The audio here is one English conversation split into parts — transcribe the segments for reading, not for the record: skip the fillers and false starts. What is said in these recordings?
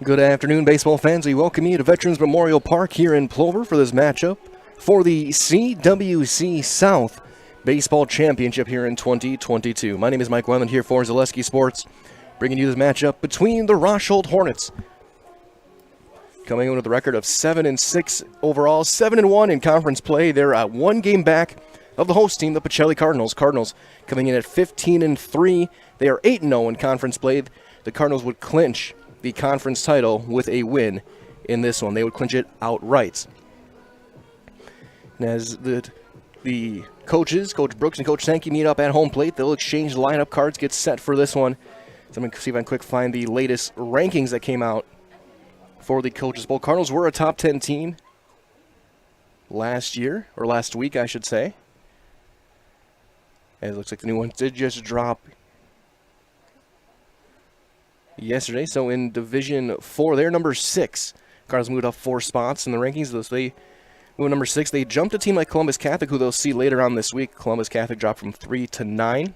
Good afternoon, baseball fans. We welcome you to Veterans Memorial Park here in Plover for this matchup for the CWC South Baseball Championship here in 2022. My name is Mike Wendland here for Zaleski Sports, bringing you this matchup between the Rosholt Hornets, coming in with a record of 7-6 overall, 7-1 in conference play. They're at one game back of the host team, the Pacelli Cardinals. Cardinals coming in at 15-3. They are 8-0 in conference play. The Cardinals would clinch the conference title with a win in this one. They would clinch it outright. And as the coaches, Coach Brooks and Coach Sankey, meet up at home plate, they'll exchange lineup cards, get set for this one. So I'm going to see if I can quick find the latest rankings that came out for the Coaches Bowl. Cardinals were a top 10 team last year, or last week, I should say. And it looks like the new one did just drop yesterday. So in Division 4, they're number 6. Cardinals moved up 4 spots in the rankings. So they moved number 6. They jumped a team like Columbus Catholic, who they'll see later on this week. Columbus Catholic dropped from 3 to 9.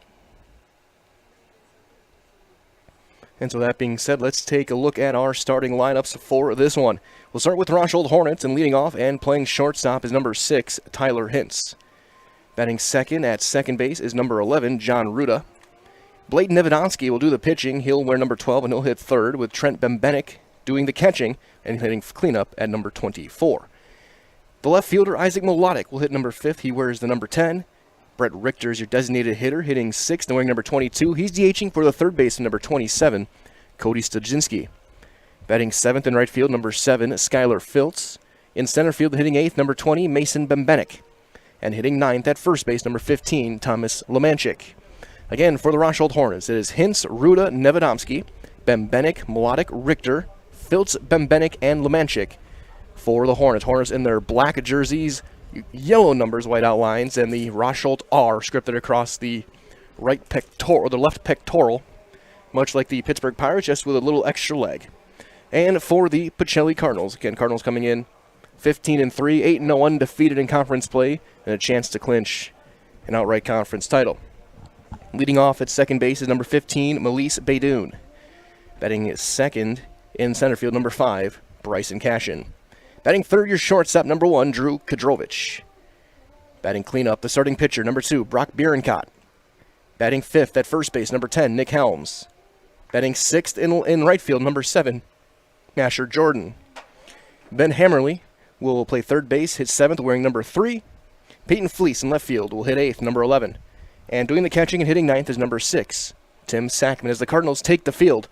And so that being said, let's take a look at our starting lineups for this one. We'll start with Rosholt Hornets, and leading off and playing shortstop is number 6, Tyler Hintz. Batting second at second base is number 11, John Ruda. Blade Nevedonsky will do the pitching. He'll wear number 12 and he'll hit third, with Trent Bembenek doing the catching and hitting cleanup at number 24. The left fielder, Isaac Molodic, will hit number 5. He wears the number 10. Brett Richter is your designated hitter, hitting 6th and wearing number 22. He's DHing for the third baseman, number 27, Cody Stojinski. Batting 7th in right field, number 7, Skylar Filtz. In center field, hitting 8th, number 20, Mason Bembenek. And hitting 9th at first base, number 15, Thomas Lemanchik. Again, for the Rosholt Hornets, it is Hintz, Ruda, Nevedomsky, Bembenek, Melodic, Richter, Filtz, Bembenek, and Lemanchik for the Hornets. Hornets in their black jerseys, yellow numbers, white outlines, and the Rosholt R scripted across the right pectoral, or the left pectoral, much like the Pittsburgh Pirates, just with a little extra leg. And for the Pacelli Cardinals, again, Cardinals coming in 15-3, 8-0 undefeated in conference play, and a chance to clinch an outright conference title. Leading off at second base is number 15, Melise Baydoun. Batting second in center field, number 5, Bryson Cashion. Batting third, your shortstop, number 1, Drew Cadrovich. Batting cleanup, the starting pitcher, number 2, Brock Bierenkott. Batting fifth at first base, number 10, Nick Helms. Batting sixth in right field, number 7, Asher Jordan. Ben Hammerly will play third base, hit 7th, wearing number 3. Peyton Fleece in left field will hit 8th, number 11. And doing the catching and hitting 9th is number 6, Tim Sackman, as the Cardinals take the field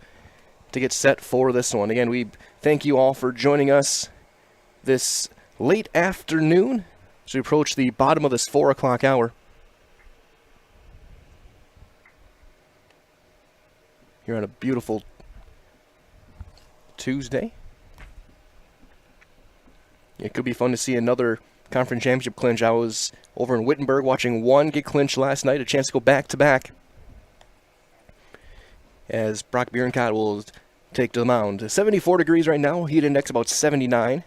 to get set for this one. Again, we thank you all for joining us this late afternoon as we approach the bottom of this 4 o'clock hour. Here on a beautiful Tuesday. It could be fun to see another conference championship clinch. I was over in Wittenberg watching one get clinched last night, a chance to go back-to-back, as Brock Bierenkott will take to the mound. 74 degrees right now, heat index about 79.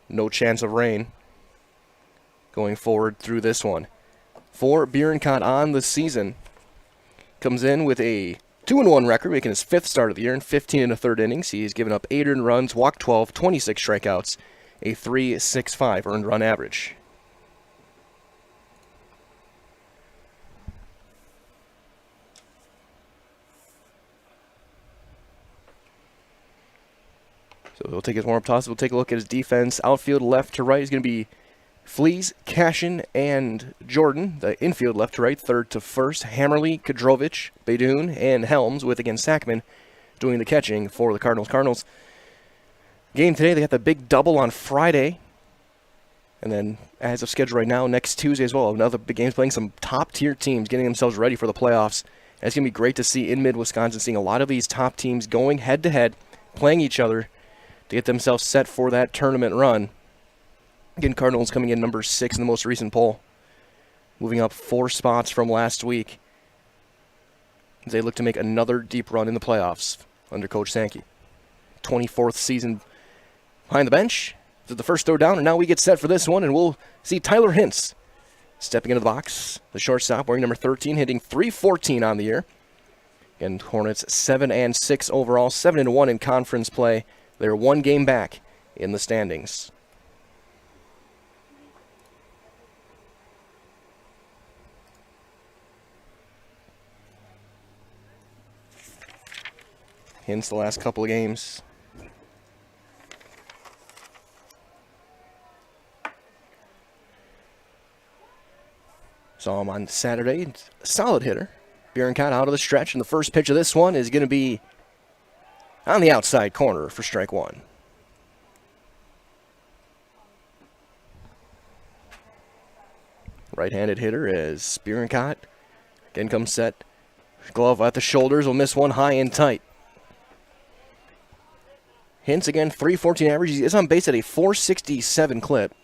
No chance of rain going forward through this one. For Bierenkott on the season, comes in with a 2-1 record, making his 5th start of the year in 15 1/3 innings. He's given up 8 earned runs, walked 12, 26 strikeouts, a 3.65 earned run average. So he'll take his warm-up toss. We'll take a look at his defense. Outfield left to right is going to be Fleece, Cashion, and Jordan. The infield left to right, third to first, Hammerly, Cadrovich, Baydoun, and Helms, with, again, Sackman doing the catching for the Cardinals. Cardinals game today, they got the big double on Friday. And then, as of schedule right now, next Tuesday as well, another big game, playing some top-tier teams, getting themselves ready for the playoffs. And it's going to be great to see in mid-Wisconsin, seeing a lot of these top teams going head-to-head, playing each other to get themselves set for that tournament run. Again, Cardinals coming in number 6 in the most recent poll, moving up 4 spots from last week as they look to make another deep run in the playoffs under Coach Sankey. 24th season behind the bench. This is the first throw down, and now we get set for this one, and we'll see Tyler Hintz stepping into the box. The shortstop wearing number 13, hitting .314 on the year. And Hornets 7-6 overall, 7-1 in conference play. They're one game back in the standings. Hence the last couple of games. Saw him on Saturday. A solid hitter. Bierenkot out of the stretch, and the first pitch of this one is going to be on the outside corner for strike one. Right-handed hitter as Bierenkot again comes set. Glove at the shoulders, will miss one high and tight. Hintz again, 314 average. He is on base at a 467 clip.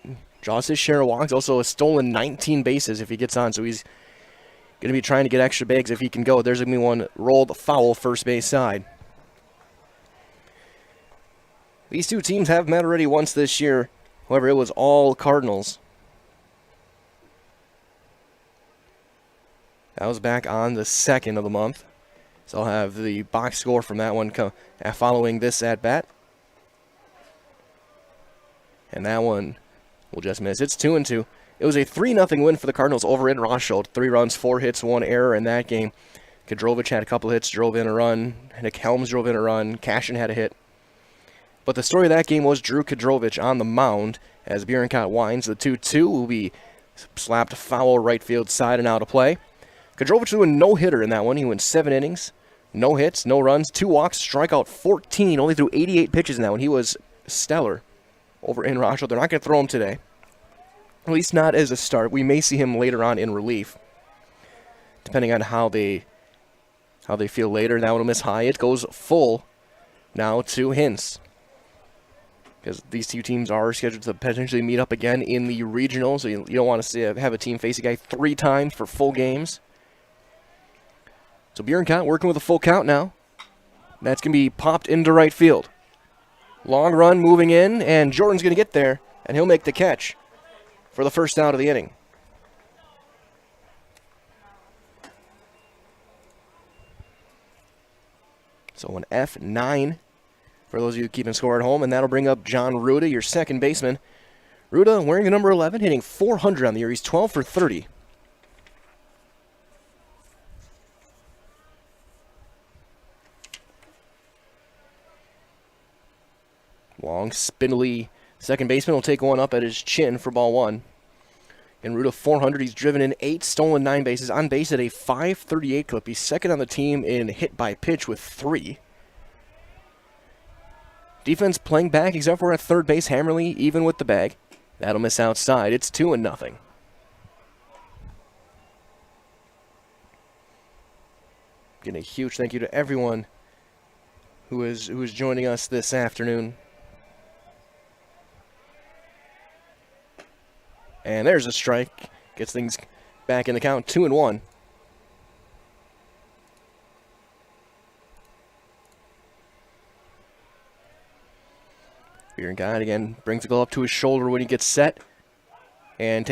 Draws his share of walks, also has stolen 19 bases if he gets on, so he's going to be trying to get extra bags if he can go. There's going to be one rolled foul first base side. These two teams have met already once this year. However, it was all Cardinals. That was back on the 2nd of the month. So I'll have the box score from that one following this at-bat. And that one will just miss. It's 2-2. It was a 3-0 win for the Cardinals over in Rosholt. 3 runs, 4 hits, 1 error in that game. Cadrovich had a couple hits, drove in a run. Nick Helms drove in a run. Cashion had a hit. But the story of that game was Drew Cadrovich on the mound as Bierenkot winds. The 2-2 will be slapped foul right field side and out of play. Cadrovich threw a no-hitter in that one. He went 7 innings, no hits, no runs, 2 walks, strikeout 14, only threw 88 pitches in that one. He was stellar over in Rosholt. They're not going to throw him today, at least not as a start. We may see him later on in relief, depending on how they feel later. That one will miss high. It goes full now to Hintz, because these two teams are scheduled to potentially meet up again in the regional, so you don't want to have a team face a guy 3 times for full games. So Bierenkot working with a full count now. That's going to be popped into right field. Long run moving in, and Jordan's going to get there, and he'll make the catch for the first out of the inning. So an F9 for those of you keeping score at home, and that'll bring up John Ruda, your second baseman. Ruda wearing the number 11, hitting .400 on the year. He's 12 for 30. Long, spindly second baseman will take one up at his chin for ball 1. And Ruda, .400. He's driven in 8, stolen 9 bases, on base at a .538 clip. He's second on the team in hit by pitch with 3. Defense playing back, except for at third base. Hammerly even with the bag. That'll miss outside. It's 2-0. Again, a huge thank you to everyone who is joining us this afternoon. And there's a strike. Gets things back in the count. 2-1. Bierenkot again brings the glove up to his shoulder when he gets set. And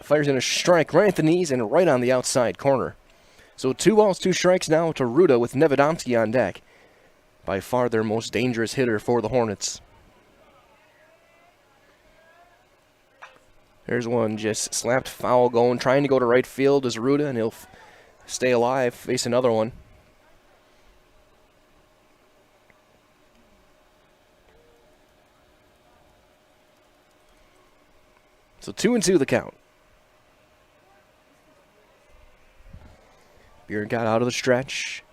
fires in a strike right at the knees and right on the outside corner. So 2 balls, 2 strikes now to Ruda with Nevedomski on deck. By far their most dangerous hitter for the Hornets. There's one just slapped foul going, trying to go to right field is Ruda, and he'll stay alive, face another one. So 2-2 the count. Bierenkot out of the stretch.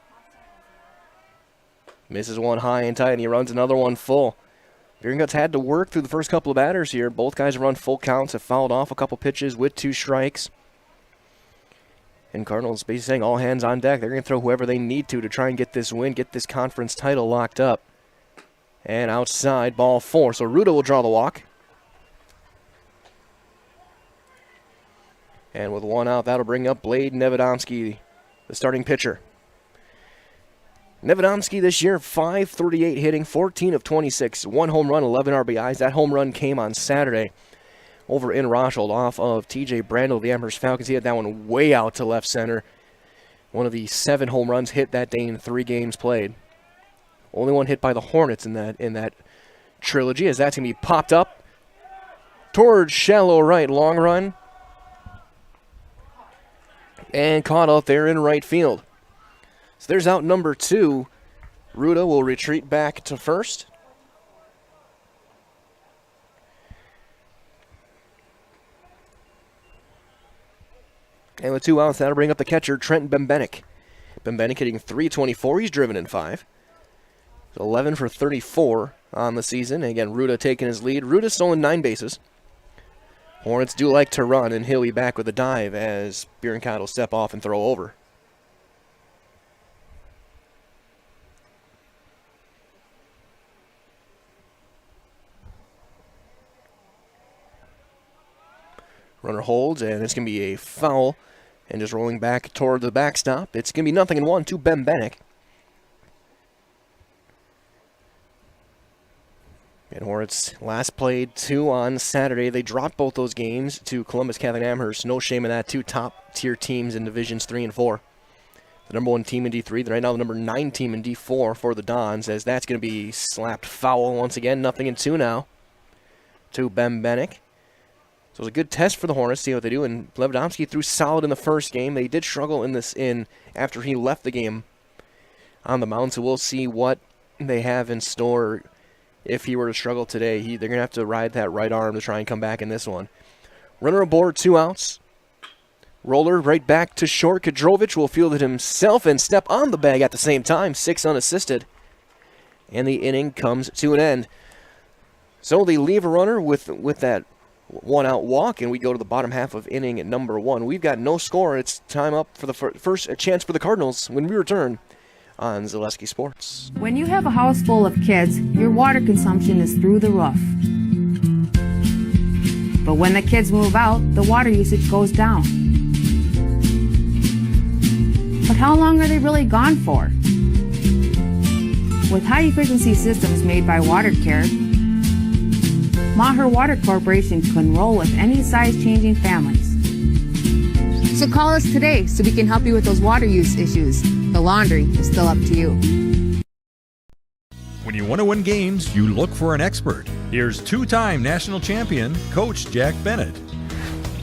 Misses one high and tight, and he runs another one full. Bierenkot's had to work through the first couple of batters here. Both guys run full counts, have fouled off a couple pitches with 2 strikes. And Cardinals basically saying all hands on deck. They're going to throw whoever they need to try and get this win, get this conference title locked up. And outside, ball 4. So Ruda will draw the walk. And with 1 out, that'll bring up Blade Nevedomski, the starting pitcher. Nevedomski this year, .538 hitting, 14 of 26, 1 home run, 11 RBIs. That home run came on Saturday over in Rosholt off of TJ Brandel of the Amherst Falcons. He had that one way out to left center. One of the 7 home runs hit that day in 3 games played. Only one hit by the Hornets in that trilogy, as that's going to be popped up towards shallow right, long run. And caught out there in right field. So there's out number 2. Ruda will retreat back to first. And with 2 outs, that'll bring up the catcher, Trent Bembenek. Bembenek hitting .324. He's driven in 5. 11 for 34 on the season. And again, Ruda taking his lead. Ruda's stolen 9 bases. Hornets do like to run, and he'll be back with a dive as Bierenkot will step off and throw over. Runner holds, and it's going to be a foul. And just rolling back toward the backstop. It's going to be 0-1 to Bembenek. And Hornets last played 2 on Saturday. They dropped both those games to Columbus Catholic Amherst. No shame in that. 2 top-tier teams in Divisions 3 and 4. The number 1 team in D3. Right now the number 9 team in D4 for the Dons, as that's going to be slapped foul once again. 0-2 now to Bembenek. So it was a good test for the Hornets, see what they do. And Levidomski threw solid in the first game. They did struggle after he left the game on the mound. So we'll see what they have in store if he were to struggle today. They're going to have to ride that right arm to try and come back in this one. Runner aboard, 2 outs. Roller right back to short. Cadrovich will field it himself and step on the bag at the same time. 6 unassisted. And the inning comes to an end. So they leave a runner with that 1-out walk, and we go to the bottom half of inning at number 1. We've got no score. It's time up for the first chance for the Cardinals when we return on Zaleski Sports. When you have a house full of kids, your water consumption is through the roof. But when the kids move out, the water usage goes down. But how long are they really gone for? With high-efficiency systems made by WaterCare, Maher Water Corporation can roll with any size-changing families. So call us today so we can help you with those water use issues. The laundry is still up to you. When you want to win games, you look for an expert. Here's 2-time national champion, Coach Jack Bennett.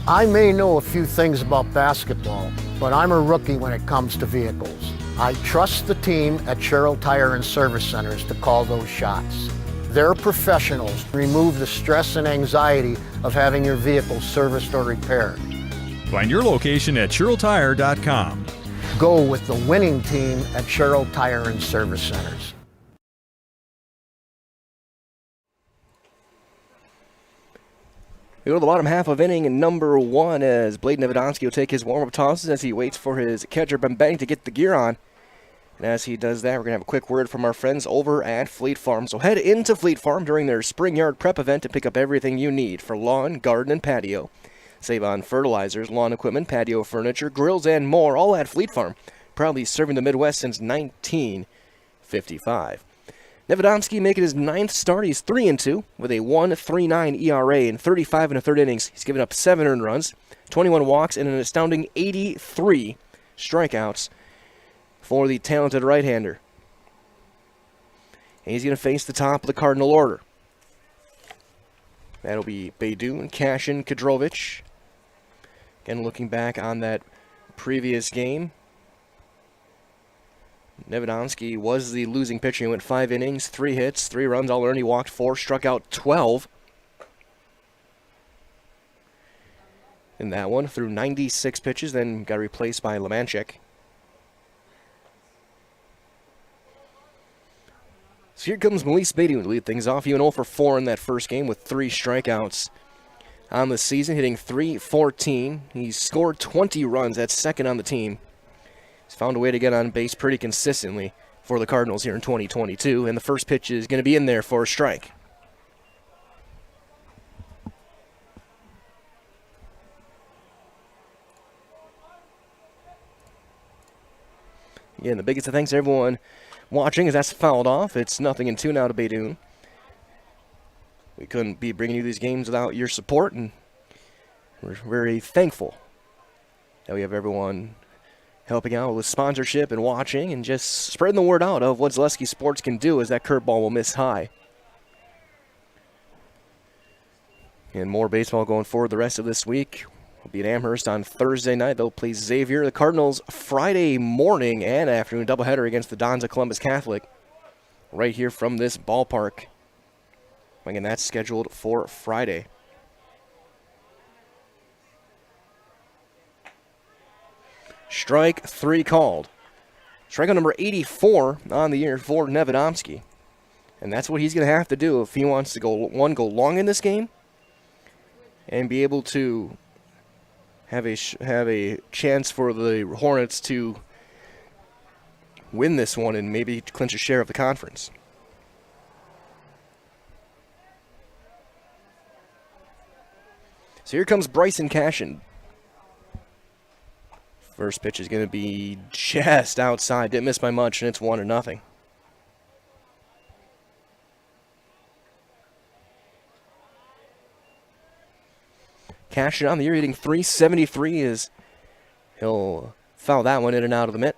I may know a few things about basketball, but I'm a rookie when it comes to vehicles. I trust the team at Sherrill Tire and Service Centers to call those shots. They're professionals. Remove the stress and anxiety of having your vehicle serviced or repaired. Find your location at SherrillTire.com. Go with the winning team at Sherrill Tire and Service Centers. We go to the bottom half of inning number 1 as Blade Nevedonsky will take his warm-up tosses as he waits for his catcher Bembenek to get the gear on. And as he does that, we're going to have a quick word from our friends over at Fleet Farm. So head into Fleet Farm during their Spring Yard Prep event to pick up everything you need for lawn, garden, and patio. Save on fertilizers, lawn equipment, patio furniture, grills, and more, all at Fleet Farm. Proudly serving the Midwest since 1955. Nevedonsky making his 9th start. He's 3-2 with a 1.39 ERA in 35 1/3 innings. He's given up 7 earned runs, 21 walks, and an astounding 83 strikeouts for the talented right-hander. And he's going to face the top of the Cardinal order. That'll be Beydoun, Cashion, Cadrovich. Again, looking back on that previous game, Nevedonsky was the losing pitcher. He went 5 innings, 3 hits, 3 runs, all earned. He walked 4, struck out 12. In that one, threw 96 pitches, then got replaced by Lemanchik. So here comes Melise Beydoun to lead things off. He went 0 for 4 in that first game with 3 strikeouts on the season, hitting .314. He's scored 20 runs. That's second on the team. He's found a way to get on base pretty consistently for the Cardinals here in 2022, and the first pitch is going to be in there for a strike. Again, the biggest of thanks to everyone watching as that's fouled off. It's 0-2 now to Beydoun. We couldn't be bringing you these games without your support, and we're very thankful that we have everyone helping out with sponsorship and watching and just spreading the word out of what Zaleski Sports can do as that curveball will miss high. And more baseball going forward the rest of this week. Will be at Amherst on Thursday night. They'll play Xavier. The Cardinals Friday morning and afternoon doubleheader against the Dons of Columbus Catholic. Right here from this ballpark. Again, that's scheduled for Friday. Strike 3 called. Strikeout number 84 on the year for Nevadomski. And that's what he's going to have to do if he wants to go long in this game and be able to have a chance for the Hornets to win this one and maybe clinch a share of the conference. So here comes Bryson Cashion. First pitch is going to be just outside. Didn't miss by much, and it's 1-0. Cashion on the year hitting .373 is he'll foul that one in and out of the mitt.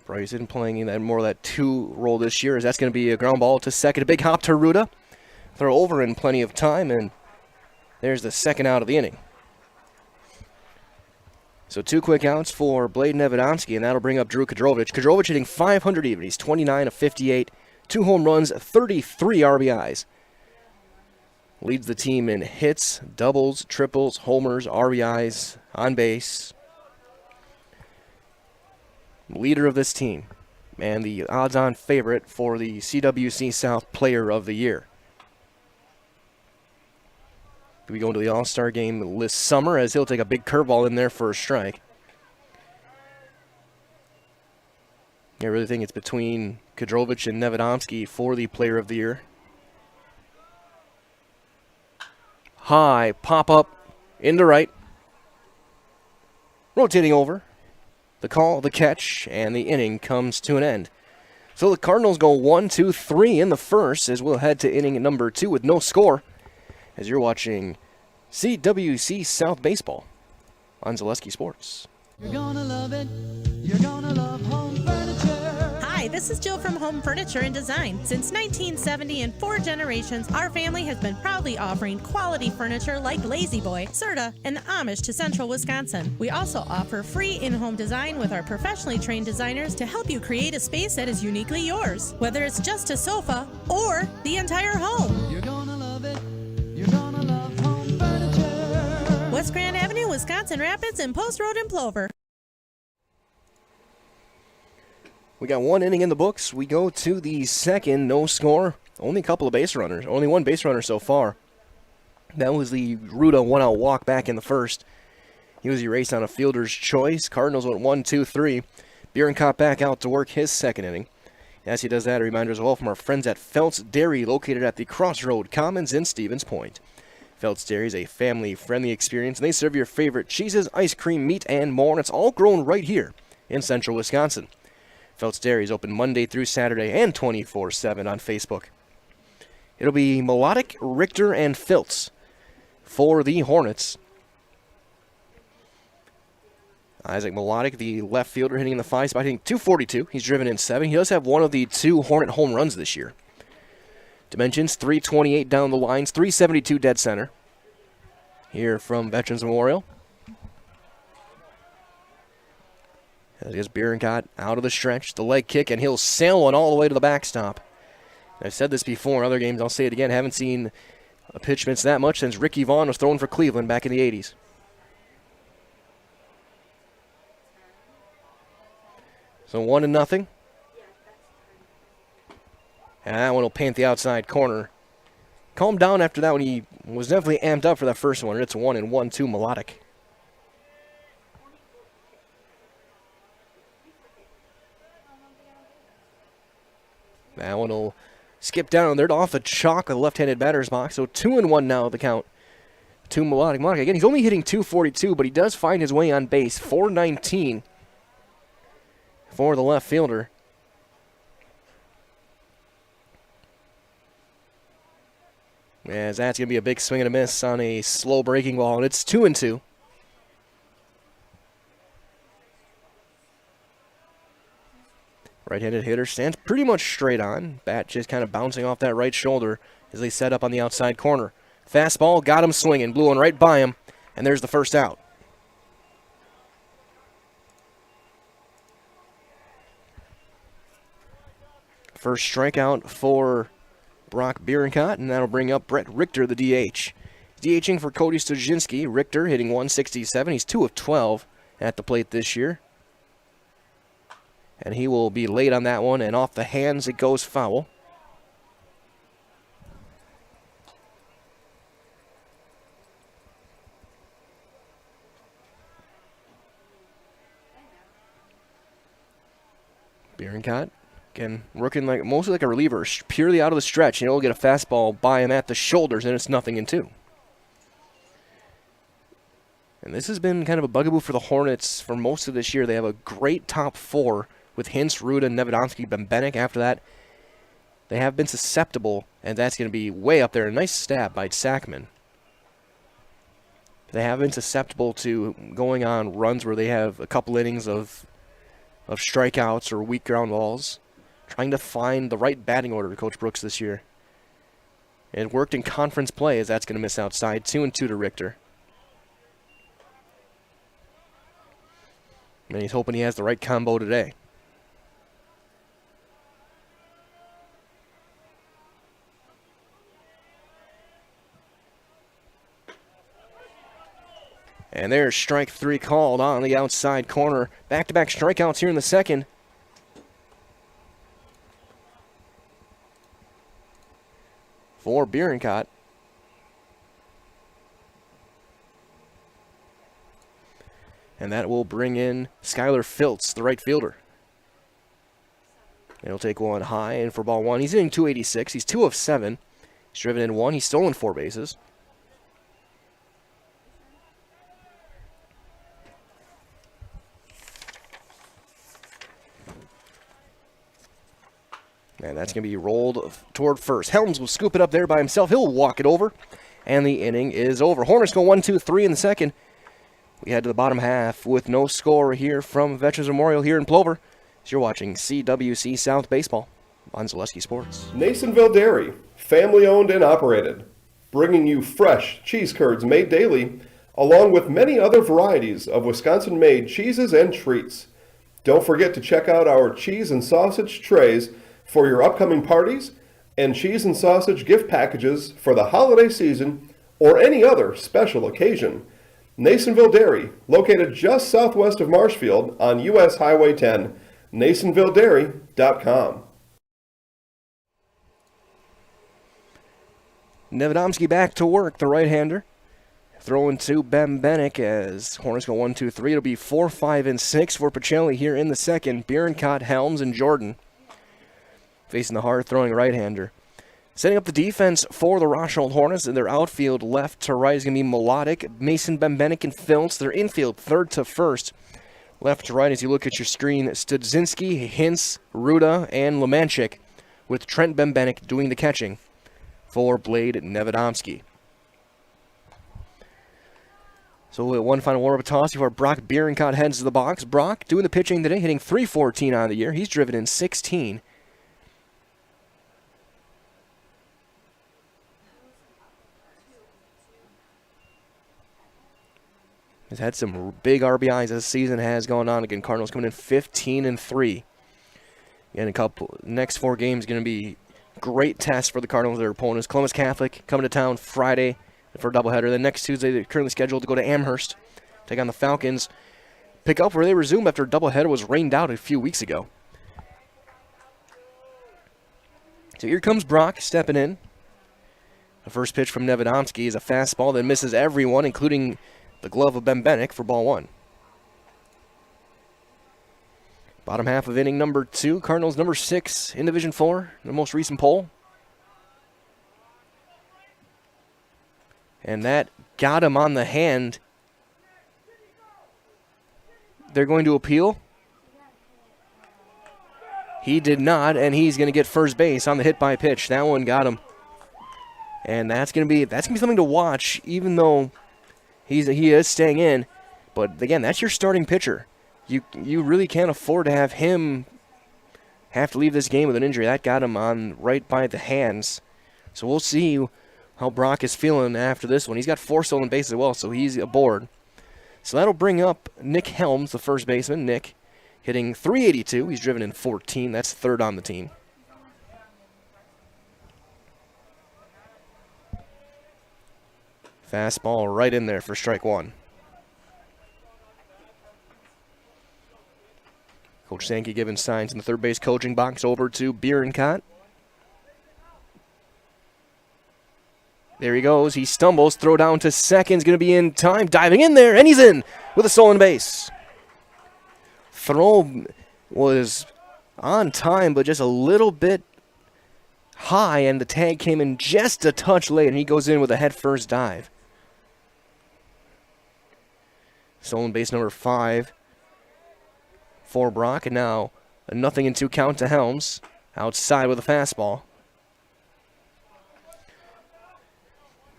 Bryson playing in that more of that 2 role this year, as that's going to be a ground ball to second. A big hop to Ruda. Throw over in plenty of time, and there's the second out of the inning. So 2 quick outs for Blade Nevadomski, and that'll bring up Drew Cadrovich. Cadrovich hitting .500 even. He's 29 of 58, 2 home runs, 33 RBIs. Leads the team in hits, doubles, triples, homers, RBIs, on base. Leader of this team, and the odds-on favorite for the CWC South Player of the Year. We go into the All-Star game this summer, as he'll take a big curveball in there for a strike. I really think it's between Cadrovich and Nevadomski for the Player of the Year. High, pop up, into right. Rotating over. The call, the catch, and the inning comes to an end. So the Cardinals go 1-2-3 in the first, as we'll head to inning number 2 with no score, as you're watching CWC South Baseball on Zaleski Sports. You're gonna love it. You're gonna love home furniture. Hi, this is Jill from Home Furniture and Design. Since 1970 and 4 generations, our family has been proudly offering quality furniture like Lazy Boy, Serta, and the Amish to Central Wisconsin. We also offer free in-home design with our professionally trained designers to help you create a space that is uniquely yours, whether it's just a sofa or the entire home. You're gonna love it. You're gonna love home furniture. West Grand Avenue, Wisconsin Rapids, and Post Road in Plover. We got 1 inning in the books. We go to the second, no score. Only a couple of base runners. Only 1 base runner so far. That was the Ruda 1-out walk back in the first. He was erased on a fielder's choice. Cardinals went 1-2-3. Bierenkopf back out to work his second inning. As he does that, a reminder as well from our friends at Felt's Dairy, located at the Crossroad Commons in Stevens Point. Felt's Dairy is a family-friendly experience, and they serve your favorite cheeses, ice cream, meat, and more, and it's all grown right here in central Wisconsin. Felt's Dairy is open Monday through Saturday and 24/7 on Facebook. It'll be Melodic, Richter, and Filtz for the Hornets. Isaac Melodic, the left fielder, hitting in the 5 spot, hitting .242. He's driven in 7. He does have one of the 2 Hornet home runs this year. Dimensions, .328 down the lines, .372 dead center. Here from Veterans Memorial. As Bierenkopf out of the stretch, the leg kick, and he'll sail one all the way to the backstop. I've said this before in other games, I'll say it again, haven't seen a pitch miss that much since Ricky Vaughn was throwing for Cleveland back in the 80s. So 1-0. And that one will paint the outside corner. Calmed down after that one. He was definitely amped up for that first one. It's 1-1-2 Melodic. That one will skip down there off the chalk of the left-handed batter's box. So 2-1 now the count to Melodic. Melodic, again, he's only hitting .242, but he does find his way on base. .419 for the left fielder. As that's going to be a big swing and a miss on a slow breaking ball, and it's 2-2. Right-handed hitter stands pretty much straight on. Bat just kind of bouncing off that right shoulder as they set up on the outside corner. Fastball got him swinging, blew one right by him, and there's the first out. First strikeout for Brock Bierenkot, and that'll bring up Brett Richter, the DH. DHing for Cody Stojinski. Richter hitting 167. He's 2 of 12 at the plate this year. And he will be late on that one, and off the hands it goes foul. Bierenkot, again, working like mostly like a reliever, purely out of the stretch. He'll get a fastball by him at the shoulders, and it's 0-2. And this has been kind of a bugaboo for the Hornets for most of this year. They have a great top four with Hintz, Ruda, Nevedomski, Bembenek. After that, they have been susceptible, and that's going to be way up there. A nice stab by Sackman. They have been susceptible to going on runs where they have a couple innings of strikeouts or weak ground balls, trying to find the right batting order to Coach Brooks this year. It worked in conference play, as that's going to miss outside. 2-2 to Richter. And he's hoping he has the right combo today. And there's strike 3 called on the outside corner. Back-to-back strikeouts here in the second. For Bierenkot. And that will bring in Skylar Filtz, the right fielder. And he'll take one high, and for ball 1, he's hitting 286. He's 2 of 7. He's driven in 1. He's stolen 4 bases. And that's going to be rolled toward first. Helms will scoop it up there by himself. He'll walk it over, and the inning is over. Hornets go 1-2-3 in the second. We head to the bottom half with no score here from Veterans Memorial here in Plover. As you're watching CWC South Baseball on Zaleski Sports. Nasonville Dairy, family owned and operated, bringing you fresh cheese curds made daily, along with many other varieties of Wisconsin-made cheeses and treats. Don't forget to check out our cheese and sausage trays for your upcoming parties and cheese and sausage gift packages for the holiday season or any other special occasion. Nasonville Dairy, located just southwest of Marshfield on US Highway 10, NasonvilleDairy.com. Nevedomski back to work, the right-hander. Throwing to Bembenek as Hornets go 1-2-3. It'll be 4, 5, and 6 for Pacelli here in the second. Bierenkot, Helms, and Jordan facing the hard-throwing right-hander. Setting up the defense for the Rosholt Hornets, and their outfield left to right is going to be Melodic, Mason Bembenek, and Filtz. Their infield third to first. Left to right, as you look at your screen, Studzinski, Hintz, Ruda, and Lemanchik, with Trent Bembenek doing the catching for Blade Nevedomski. So one final warm-up toss before Brock Bierenkot heads to the box. Brock doing the pitching today, hitting .314 on the year. He's driven in 16. He's had some big RBIs as the season has gone on. Again, Cardinals coming in 15-3. And next 4 games going to be great tests for the Cardinals, their opponents. Columbus Catholic coming to town Friday for a doubleheader. Then next Tuesday, they're currently scheduled to go to Amherst, take on the Falcons. Pick up where they resume after a doubleheader was rained out a few weeks ago. So here comes Brock stepping in. The first pitch from Nevedomski is a fastball that misses everyone, including the glove of Bembenek for ball 1. Bottom half of inning number 2. Cardinals number 6 in Division 4, the most recent poll. And that got him on the hand. They're going to appeal. He did not, and he's going to get first base on the hit by pitch. That one got him. And that's going to be something to watch, even though he is staying in. But again, that's your starting pitcher. You really can't afford to have him have to leave this game with an injury. That got him on right by the hands. So we'll see how Brock is feeling after this one. He's got 4 stolen bases as well, so he's aboard. So that'll bring up Nick Helms, the first baseman. Nick hitting .382. He's driven in 14. That's third on the team. Fastball right in there for strike one. Coach Sankey giving signs in the third base coaching box over to Bierenkot. There he goes. He stumbles. Throw down to second's going to be in time. Diving in there, and he's in with a stolen base. Throw was on time, but just a little bit high, and the tag came in just a touch late, and he goes in with a head-first dive. Stolen base number 5 for Brock, and now a 0-2 count to Helms. Outside with a fastball.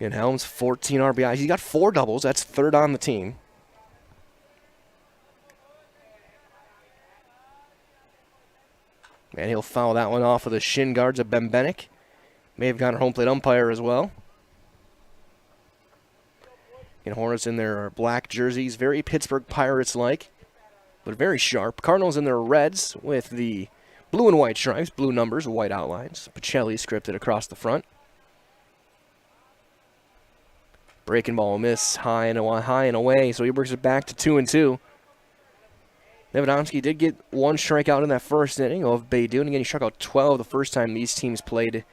And Helms, 14 RBIs. He's got 4 doubles. That's third on the team. And he'll foul that one off of the shin guards of Bembenek. May have gone home plate umpire as well. And Hornets in their black jerseys, very Pittsburgh Pirates-like, but very sharp. Cardinals in their reds with the blue and white stripes, blue numbers, white outlines. Pacelli scripted across the front. Breaking ball miss, high and away, so he brings it back to 2-2. Nevedomski did get 1 strikeout in that first inning of Baydun. Again, he struck out 12 the first time these teams played.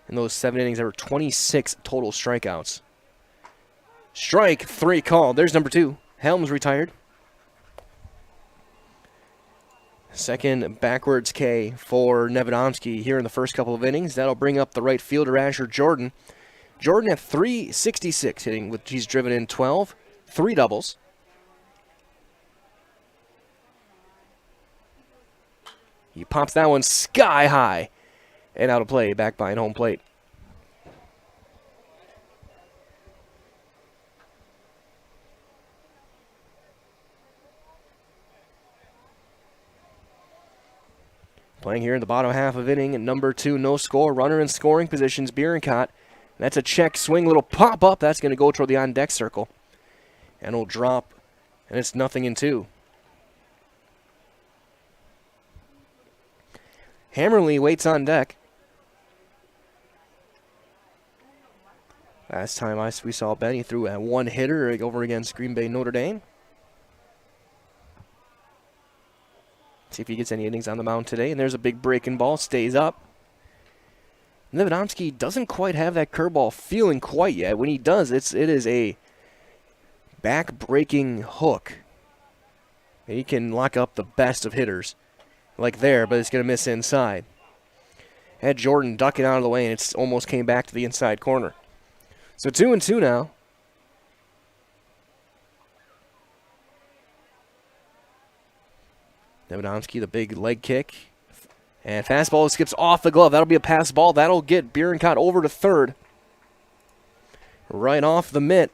In those 7 innings, there were 26 total strikeouts. Strike 3 called. There's number 2. Helms retired. Second backwards K for Nevedomski here in the first couple of innings. That'll bring up the right fielder, Asher Jordan. Jordan at .366 hitting, with he's driven in 12, 3 doubles. He pops that one sky high and out of play, back behind home plate. Playing here in the bottom half of inning, and number 2, no score. Runner in scoring positions, Bierenkot. That's a check swing, little pop up. That's going to go toward the on deck circle. And it'll drop, and it's 0-2. Hammerly waits on deck. Last time we saw Benny threw a 1-hitter over against Green Bay Notre Dame. See if he gets any innings on the mound today. And there's a big breaking ball. Stays up. Nevedomski doesn't quite have that curveball feeling quite yet. When he does, it is a back-breaking hook. And he can lock up the best of hitters. Like there, but it's going to miss inside. Had Jordan ducking out of the way, and it almost came back to the inside corner. So 2-2 now. Nevedomski, the big leg kick. And fastball skips off the glove. That'll be a pass ball. That'll get Bierenkot over to third. Right off the mitt.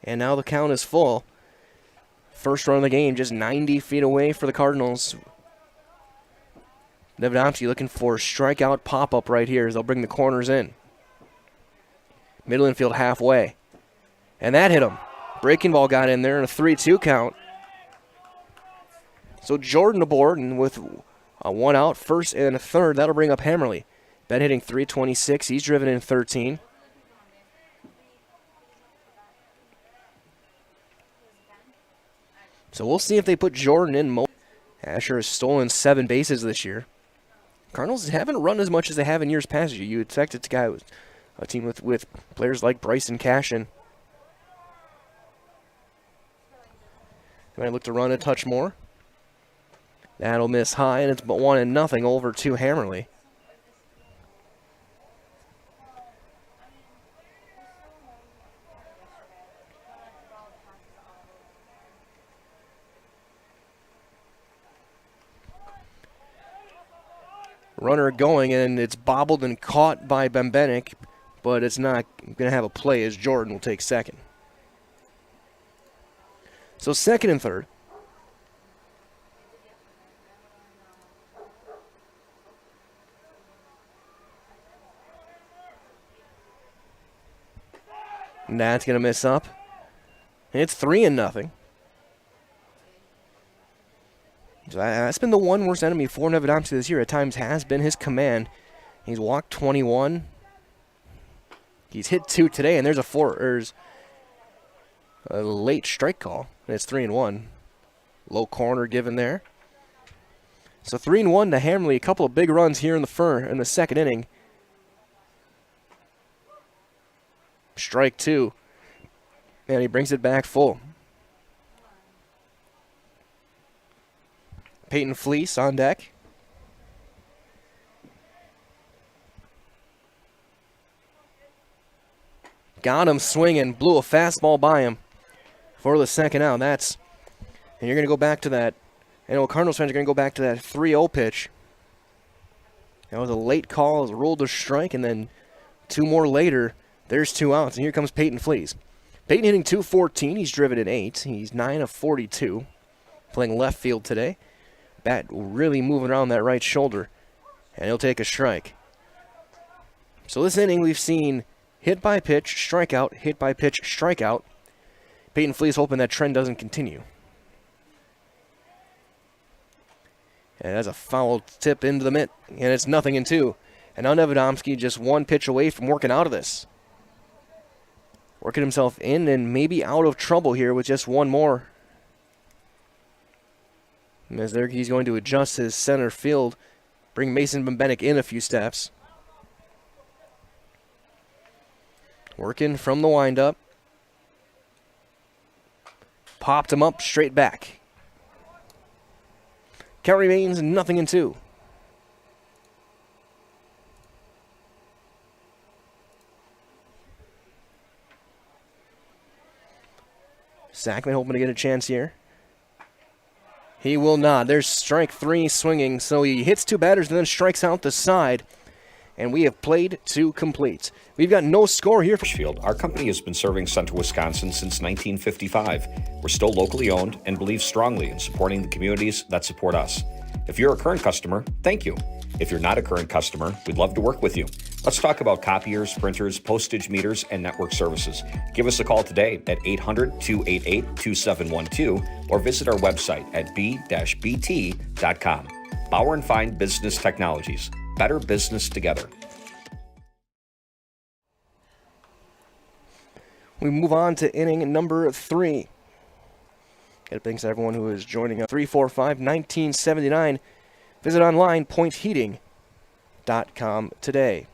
And now the count is full. First run of the game, just 90 feet away for the Cardinals. Nevedomski looking for a strikeout pop-up right here as they'll bring the corners in. Middle infield halfway. And that hit him. Breaking ball got in there in a 3-2 count. So Jordan aboard, and with a 1 out, first and a third, that'll bring up Hammerly. Ben hitting .326. He's driven in 13. So we'll see if they put Jordan in. Asher has stolen 7 bases this year. Cardinals haven't run as much as they have in years past. You expect it to guy with a team with players like Bryson Cashion. They might look to run a touch more. That'll miss high, and it's but 1-0 over to Hammerly. Runner going, and it's bobbled and caught by Bembenek, but it's not going to have a play as Jordan will take second. So second and third. And that's going to miss up. It's 3-0. So that's been the one worst enemy for Nevedomski this year. At times has been his command. He's walked 21. He's hit 2 today, and there's a late strike call. And it's 3-1. Low corner given there. So 3-1 to Hammerly. A couple of big runs here in the second inning. Strike 2. And he brings it back full. Peyton Fleece on deck. Got him swinging. Blew a fastball by him for the second out. And you're going to go back to that. And Cardinals fans are going to go back to that 3-0 pitch. That was a late call. It was ruled a strike. And then 2 more later, there's 2 outs. And here comes Peyton Fleece. Peyton hitting .214. He's driven at 8. He's 9 of 42. Playing left field today. Bat really moving around that right shoulder. And he'll take a strike. So this inning we've seen hit by pitch, strikeout, hit by pitch, strikeout. Peyton Fleece hoping that trend doesn't continue. And that's a foul tip into the mitt. And it's 0-2. And now Nevedomski just 1 pitch away from working out of this. Working himself in and maybe out of trouble here with just 1 more. As there, he's going to adjust his center field, bring Mason Bembenek in a few steps. Working from the windup. Popped him up straight back. Count remains 0-2. Sackman hoping to get a chance here. He will not. There's strike 3 swinging, so he hits 2 batters and then strikes out the side. And we have played to complete. We've got no score here. Our company has been serving Central Wisconsin since 1955. We're still locally owned and believe strongly in supporting the communities that support us. If you're a current customer, thank you. If you're not a current customer, we'd love to work with you. Let's talk about copiers, printers, postage meters, and network services. Give us a call today at 800-288-2712 or visit our website at b-bt.com. Bauer & Fine Business Technologies. Better business together. We move on to inning number 3. Thanks to everyone who is joining us. 345-1979. Visit online, pointheating.com today.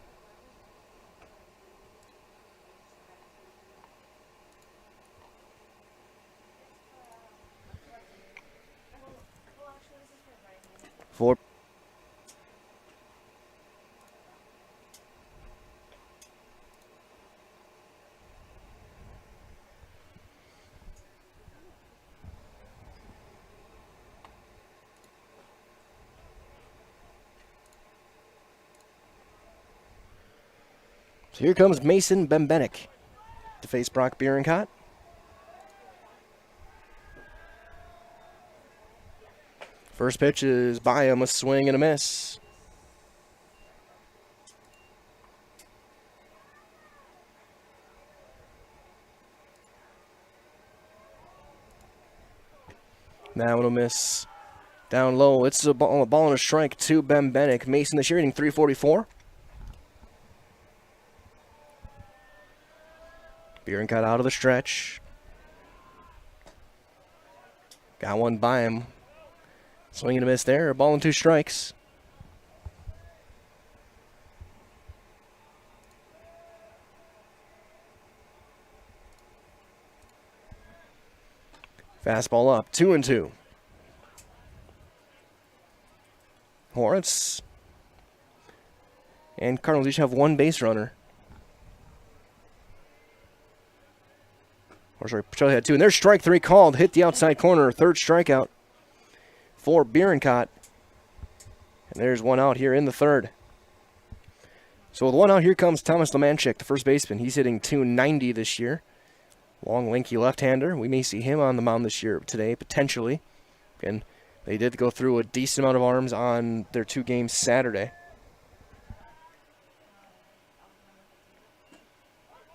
So here comes Mason Bembenek to face Brock Bierenkot. First pitch is by him, a swing and a miss. That one will miss. Down low, it's a ball and a strike to Bembenek. Mason this year hitting .344. Bierenkot out of the stretch. Got one by him. Swing and a miss there. A ball and 2 strikes. Fastball up. 2-2. Hornets and Cardinals each have 1 base runner. Or sorry, Pacelli had 2. And there's strike 3 called. Hit the outside corner. 3rd strikeout for Bierenkot. And there's 1 out here in the 3rd. So with 1 out, here comes Thomas Lemanchik, the first baseman. He's hitting .290 this year. Long, lanky left-hander. We may see him on the mound this year today, potentially. And they did go through a decent amount of arms on their 2 games Saturday.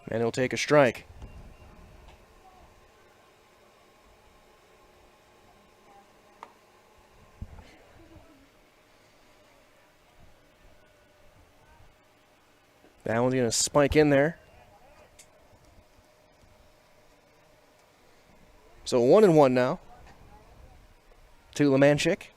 And he'll take a strike. That one's going to spike in there. So 1-1 now to Lemanchik.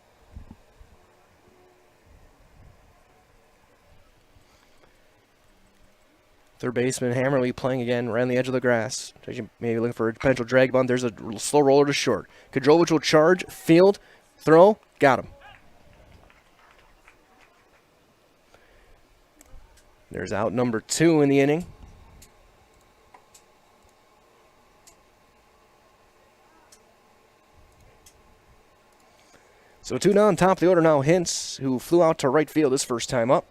Third baseman Hammerly playing again around the edge of the grass. Maybe looking for a potential drag bunt. There's a slow roller to short. Cadrovich will charge, field, throw, got him. There's out number 2 in the inning. So 2 down, top of the order now, Hintz, who flew out to right field his first time up.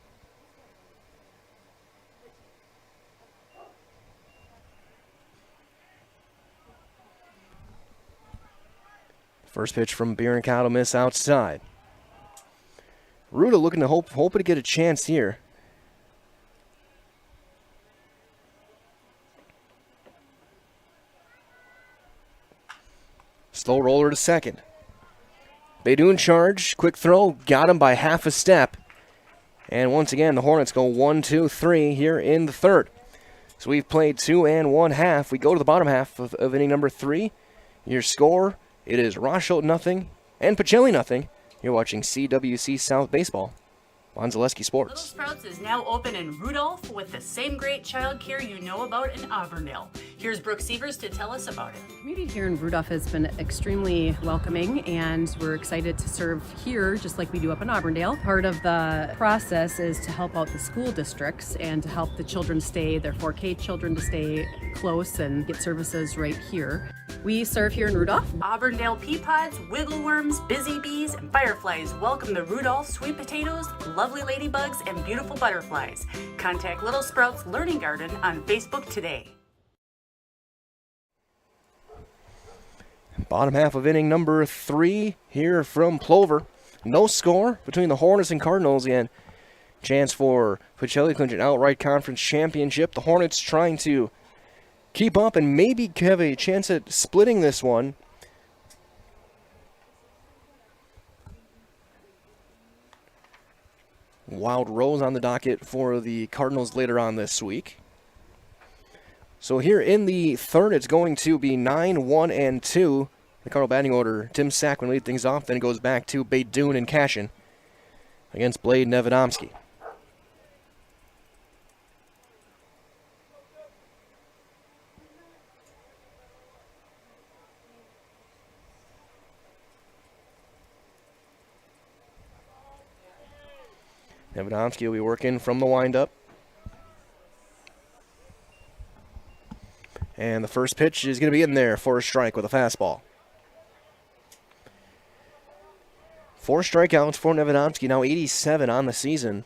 First pitch from Biancato, miss outside. Ruda looking to hoping to get a chance here. Slow roller to second. Beydoun charge, quick throw, got him by half a step. And once again, the Hornets go 1-2-3 here in the third. So we've played 2 1/2. We go to the bottom half of inning number 3. Your score, it is Rosholt 0 and Pacelli 0. You're watching CWC South Baseball on Zaleski Sports. Little Sprouts is now open in Rudolph with the same great child care you know about in Auburndale. Here's Brooke Sievers to tell us about it. The community here in Rudolph has been extremely welcoming, and we're excited to serve here just like we do up in Auburndale. Part of the process is to help out the school districts and to help the children stay, their 4K children to stay close and get services right here. We serve here in Rudolph. Auburndale pea pods, wiggle worms, busy bees, and fireflies welcome the Rudolph sweet potatoes, lovely ladybugs, and beautiful butterflies. Contact Little Sprouts Learning Garden on Facebook today. Bottom half of inning number 3 here from Plover. No score between the Hornets and Cardinals, and chance for Pacelli to clinch an outright conference championship. The Hornets trying to keep up and maybe have a chance at splitting this one. Wild Rose on the docket for the Cardinals later on this week. So here in the third, it's going to be 9-1-2. The Cardinal batting order, Tim Sackman lead things off, then it goes back to Beydoun and Cashion against Blade Nevedomski. Nevedomski will be working from the windup. And the first pitch is going to be in there for a strike with a fastball. 4 strikeouts for Nevedomski, now 87 on the season.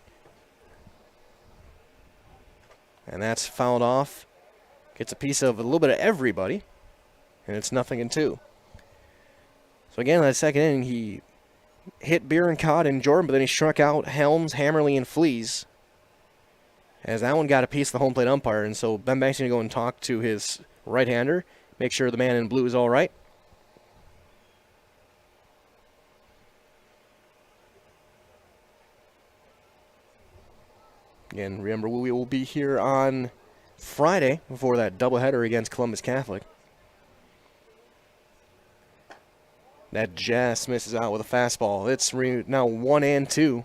And that's fouled off. Gets a piece of a little bit of everybody. And it's 0-2. So again, that second inning, he hit Biancato and Jordan, but then he struck out Helms, Hammerly, and Fleas. As that one got a piece of the home plate umpire, and so Ben Banks is going to go and talk to his right-hander, make sure the man in blue is all right. Again, remember, we will be here on Friday before that doubleheader against Columbus Catholic. That just misses out with a fastball. It's now 1-2.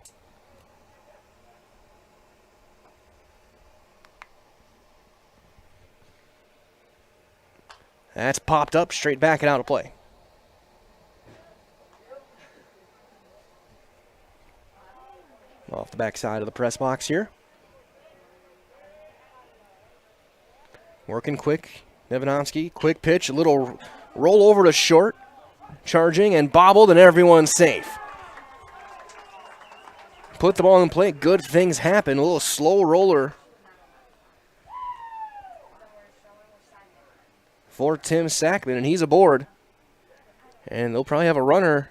That's popped up straight back and out of play. Off the backside of the press box here. Working quick. Nevedomski, quick pitch, a little roll over to short. Charging and bobbled, and everyone's safe. Put the ball in play. Good things happen. A little slow roller for Tim Sackman, and he's aboard. And they'll probably have a runner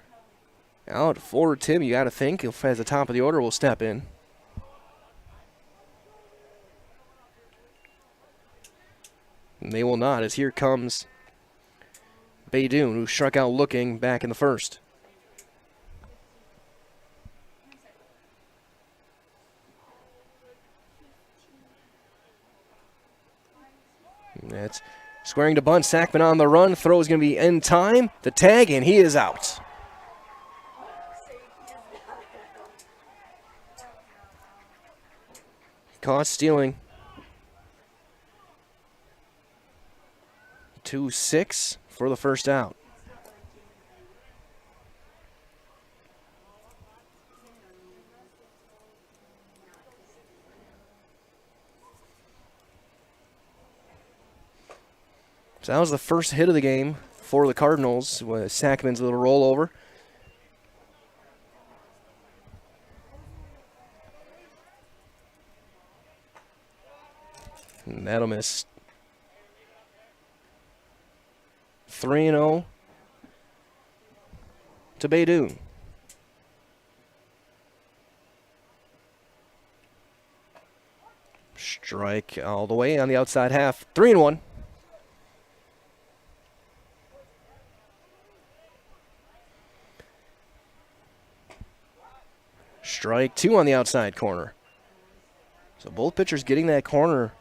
out for Tim, you got to think, if as the top of the order will step in. And they will not, as here comes Beydoun, who struck out looking back in the first. set. Squaring to bunt, Sackman on the run. Throw is going to be in time. The tag, and he is out. Caught stealing. 2-6 for the first out. So that was the first hit of the game for the Cardinals with Sackman's little rollover. And that'll miss. 3-0 to Baydoun. Strike all the way on the outside half. 3-1. Strike 2 on the outside corner. So both pitchers getting that corner.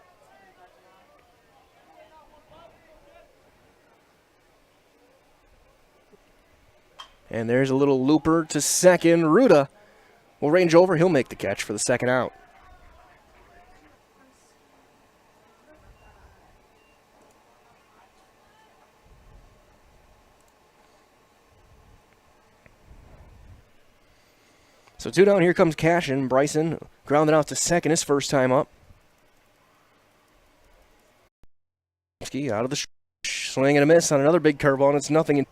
And there's a little looper to second. Ruda will range over. He'll make the catch for the second out. So 2 down, here comes Cashion. Bryson grounded out to second his first time up. Out of the swing and a miss on another big curveball, and it's nothing.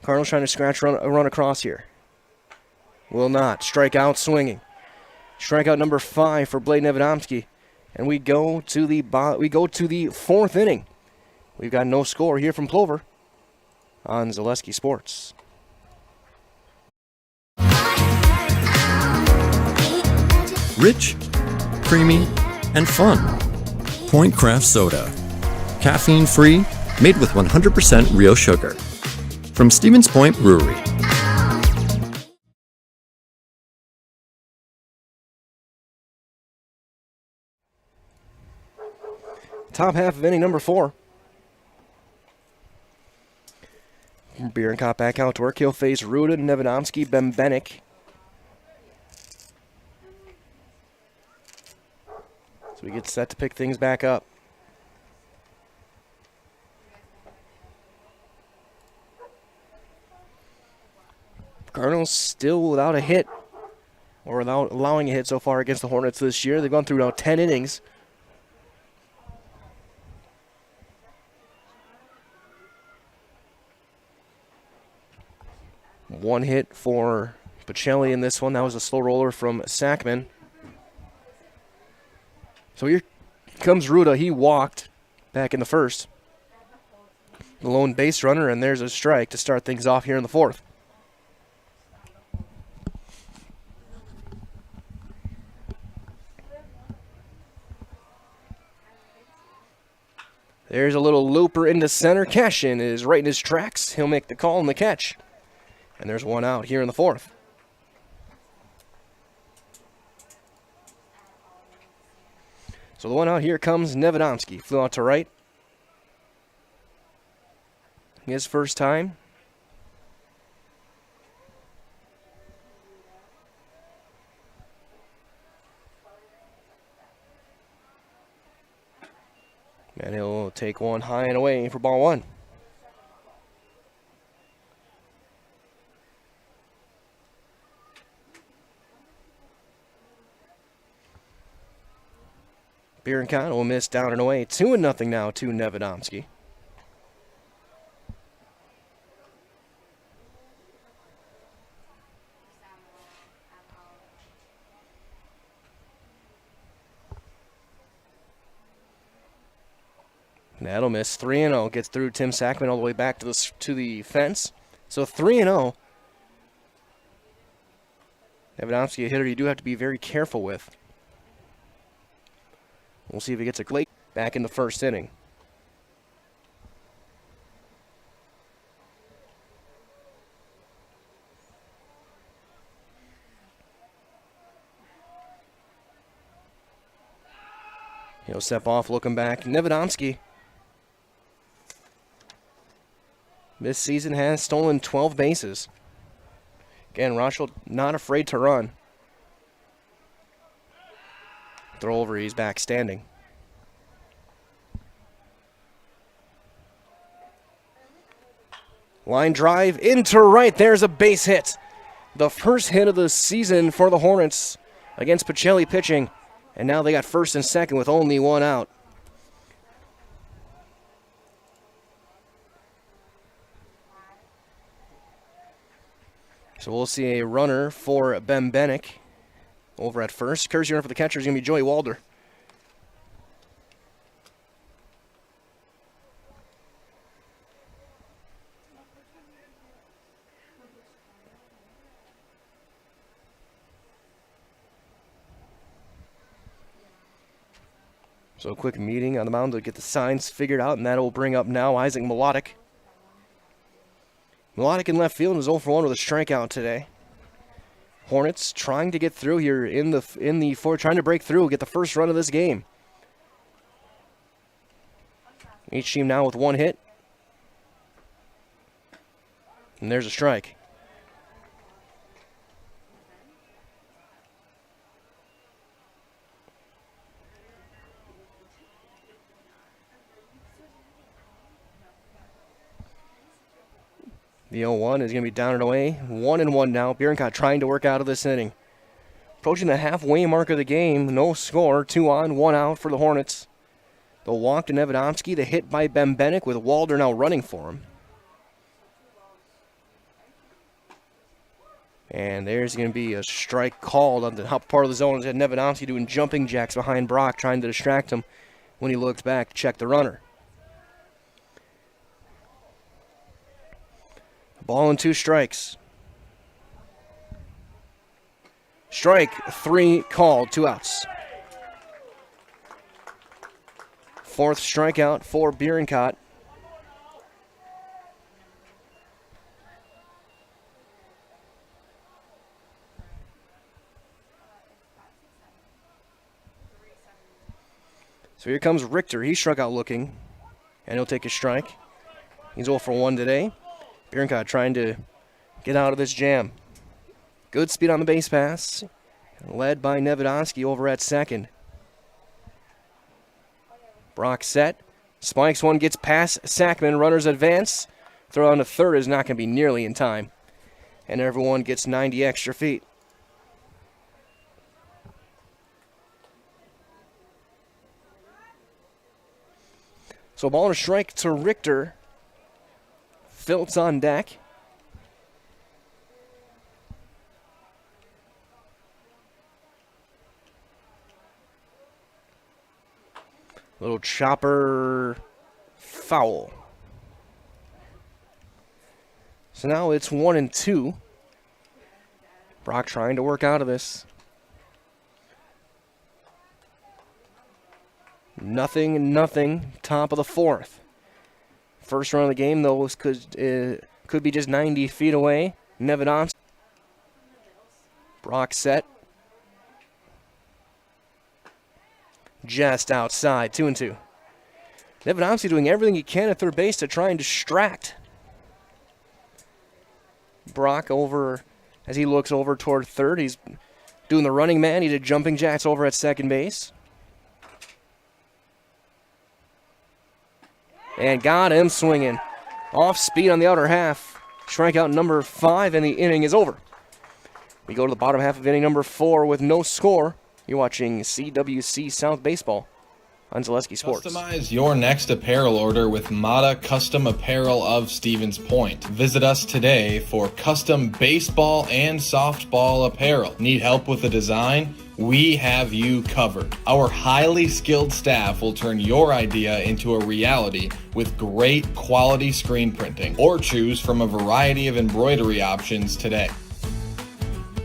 Cardinals trying to scratch run across here. Will not. Strikeout swinging. Strikeout number 5 for Blade Nevedomski. And we go to the fourth inning. We've got no score here from Plover on Zaleski Sports. Rich, creamy, and fun. Point Craft Soda. Caffeine free, made with 100% real sugar. From Stevens Point Brewery. Top half of inning number 4. Bierenkopf back out to work. He'll face Ruda, Nevedomski, Bembenek. So we get set to pick things back up. Cardinals still without a hit, or without allowing a hit so far against the Hornets this year. They've gone through now 10 innings. One hit for Pacelli in this one. That was a slow roller from Sackman. So here comes Ruda. He walked back in the first. The lone base runner, and there's a strike to start things off here in the fourth. There's a little looper into center. Cashion is right in his tracks. He'll make the call and the catch. And there's one out here in the fourth. So the one out here comes Nevedomski. Flew out to right. His first time. And he'll take one high and away for ball 1. Bierenkopf will miss down and away. 2-0 now to Nevedomski. That'll miss. 3-0. Gets through Tim Sackman all the way back to the fence. So 3-0. Nevedomski, a hitter you do have to be very careful with. We'll see if he gets a late back in the first inning. He'll step off, looking back. Nevedomski this season has stolen 12 bases. Again, Rosholt not afraid to run. Throw over, he's back standing. Line drive into right. There's a base hit. The first hit of the season for the Hornets against Pacelli pitching. And now they got first and second with only one out. So we'll see a runner for Bembenek over at first. Courtesy runner for the catcher is going to be Joey Walder. So a quick meeting on the mound to get the signs figured out, and that will bring up now Isaac Melodic. Melodic in left field was 0 for 1 with a strikeout today. Hornets trying to get through here in the fourth, trying to break through, get the first run of this game. Each team now with one hit. And there's a strike. The 0-1 is going to be down and away. 1-1 now. Bierenkot trying to work out of this inning. Approaching the halfway mark of the game. No score. 2 on, 1 out for the Hornets. The walk to Nevedomski. The hit by Bembenek with Walder now running for him. And there's going to be a strike called on the top part of the zone. As Nevedomski doing jumping jacks behind Brock, trying to distract him. When he looked back, check the runner. Ball and 2 strikes. Strike 3 called, 2 outs. Fourth strikeout for Bierenkot. So here comes Richter. He struck out looking, and he'll take a strike. He's 0 for 1 today. Bierenkot trying to get out of this jam. Good speed on the base pass. Led by Nevedomski over at second. Brock set. Spikes one, gets past Sackman. Runners advance. Throw on to third is not going to be nearly in time. And everyone gets 90 extra feet. So ball and a strike to Richter. Filtz on deck. Little chopper foul. So now it's 1-2. Brock trying to work out of this. Nothing. Top of the fourth. First run of the game, though, could be just 90 feet away. Nevedomski. Brock set. Just outside, 2-2. Nevedomski doing everything he can at third base to try and distract Brock over as he looks over toward third. He's doing the running man. He did jumping jacks over at second base. And got him swinging. Off speed on the outer half. Strikeout number 5, and the inning is over. We go to the bottom half of inning number 4 with no score. You're watching CWC South Baseball on Zaleski Sports. Customize your next apparel order with Mata Custom Apparel of Stevens Point. Visit us today for custom baseball and softball apparel. Need help with the design? We have you covered. Our highly skilled staff will turn your idea into a reality with great quality screen printing, or choose from a variety of embroidery options today.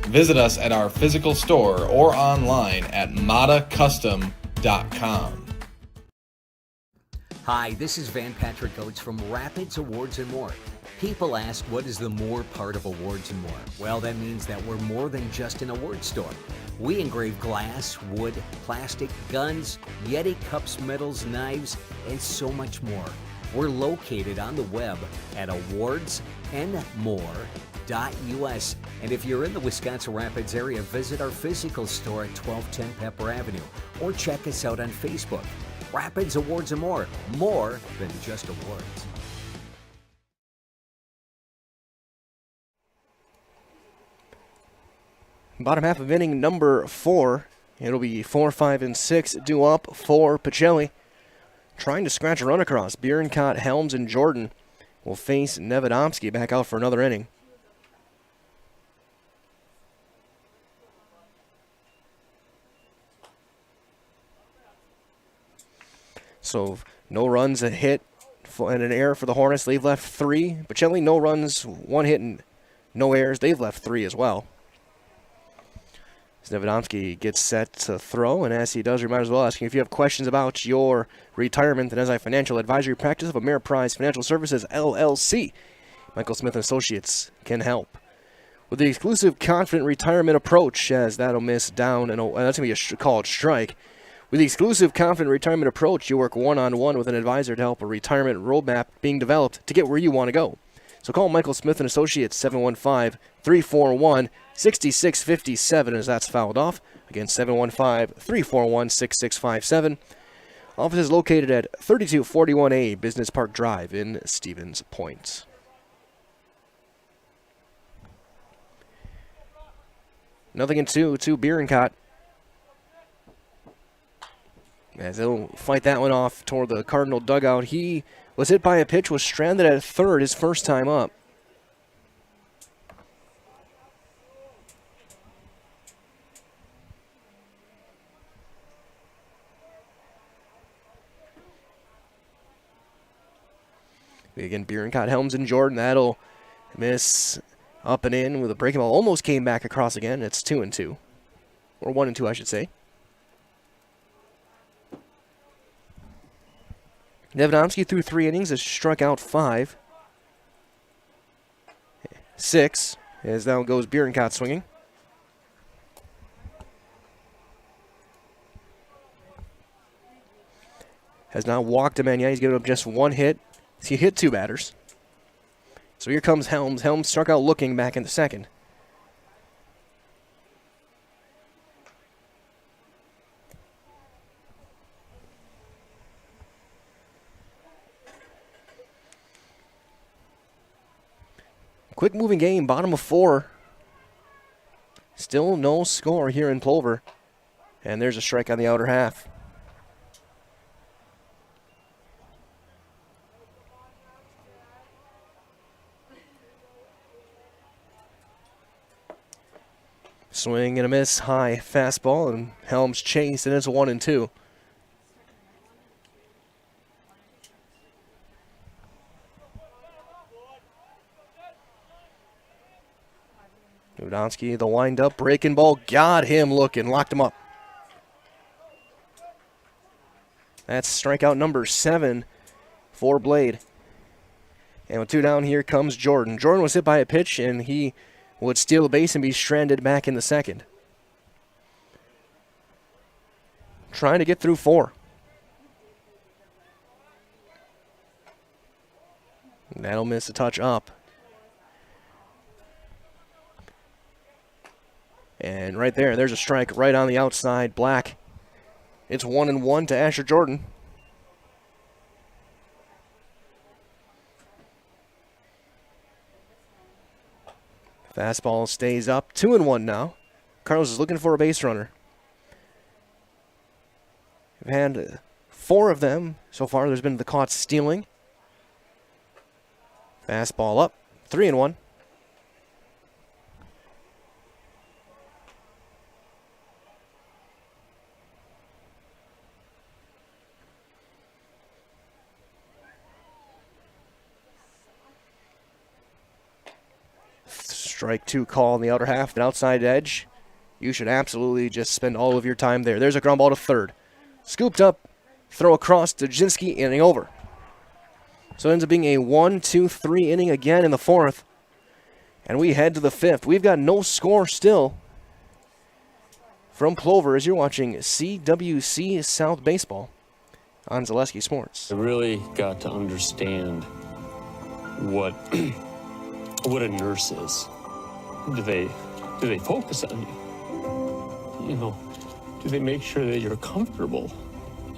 Visit us at our physical store or online at matacustom.com. Hi, this is Van Patrick Oates from Rapids Awards and More. People ask, what is the more part of Awards and More? Well, that means that we're more than just an award store. We engrave glass, wood, plastic, guns, Yeti cups, medals, knives, and so much more. We're located on the web at awardsandmore.us. And if you're in the Wisconsin Rapids area, visit our physical store at 1210 Pepper Avenue or check us out on Facebook. Rapids Awards and More than just awards. Bottom half of inning number 4. It'll be 4, 5, and 6 due up for Pacelli. Trying to scratch a run across. Bierencott, Helms, and Jordan will face Nevedomski back out for another inning. So no runs, a hit, and an error for the Hornets. They've left 3. Pacelli, no runs, 1 hit, and no errors. They've left 3 as well. Nevedomski gets set to throw, and as he does, we might as well ask you if you have questions about your retirement. And as a financial advisory practice of Ameriprise Financial Services, LLC, Michael Smith & Associates can help. With the exclusive confident retirement approach, as that'll miss down, and that's going to be a called strike. With the exclusive confident retirement approach, you work one-on-one with an advisor to help a retirement roadmap being developed to get where you want to go. So call Michael Smith & Associates, 715-341-6657 as that's fouled off. Again, 715-341-6657. Office is located at 3241A Business Park Drive in Stevens Point. Nothing in 2 Bierencott. As they'll fight that one off toward the Cardinal dugout. He was hit by a pitch, was stranded at third his first time up. Again, Bierencott, Helms, and Jordan. That'll miss up and in with a breaking ball. Almost came back across again. It's 2-2. Or 1-2, I should say. Nevedomski threw 3 innings, has struck out 5. 6, as now goes Bierencott swinging. Has not walked a man yet. He's given up just 1 hit. He hit 2 batters. So here comes Helms. Helms struck out looking back in the second. Quick moving game, bottom of 4. Still no score here in Plover. And there's a strike on the outer half. Swing and a miss, high fastball, and Helms chased, and it's 1-2. Udonsky, the wind-up, breaking ball, got him looking, locked him up. That's strikeout number 7 for Blade. And with 2 down, here comes Jordan. Jordan was hit by a pitch, and he would steal a base and be stranded back in the second. Trying to get through 4. And that'll miss a touch up. And right there's a strike right on the outside. Black. It's 1-1 to Asher Jordan. Fastball stays up. 2-1 now. Carlos is looking for a base runner. We've had 4 of them so far. There's been the caught stealing. Fastball up. 3-1. Strike 2 call on the outer half, an outside edge. You should absolutely just spend all of your time there. There's a ground ball to third. Scooped up, throw across to Jasinski, inning over. So it ends up being a 1-2-3 inning again in the fourth. And we head to the fifth. We've got no score still from Plover as you're watching CWC South Baseball on Zaleski Sports. I really got to understand what what a nurse is. Do they focus on you? You know, do they make sure that you're comfortable?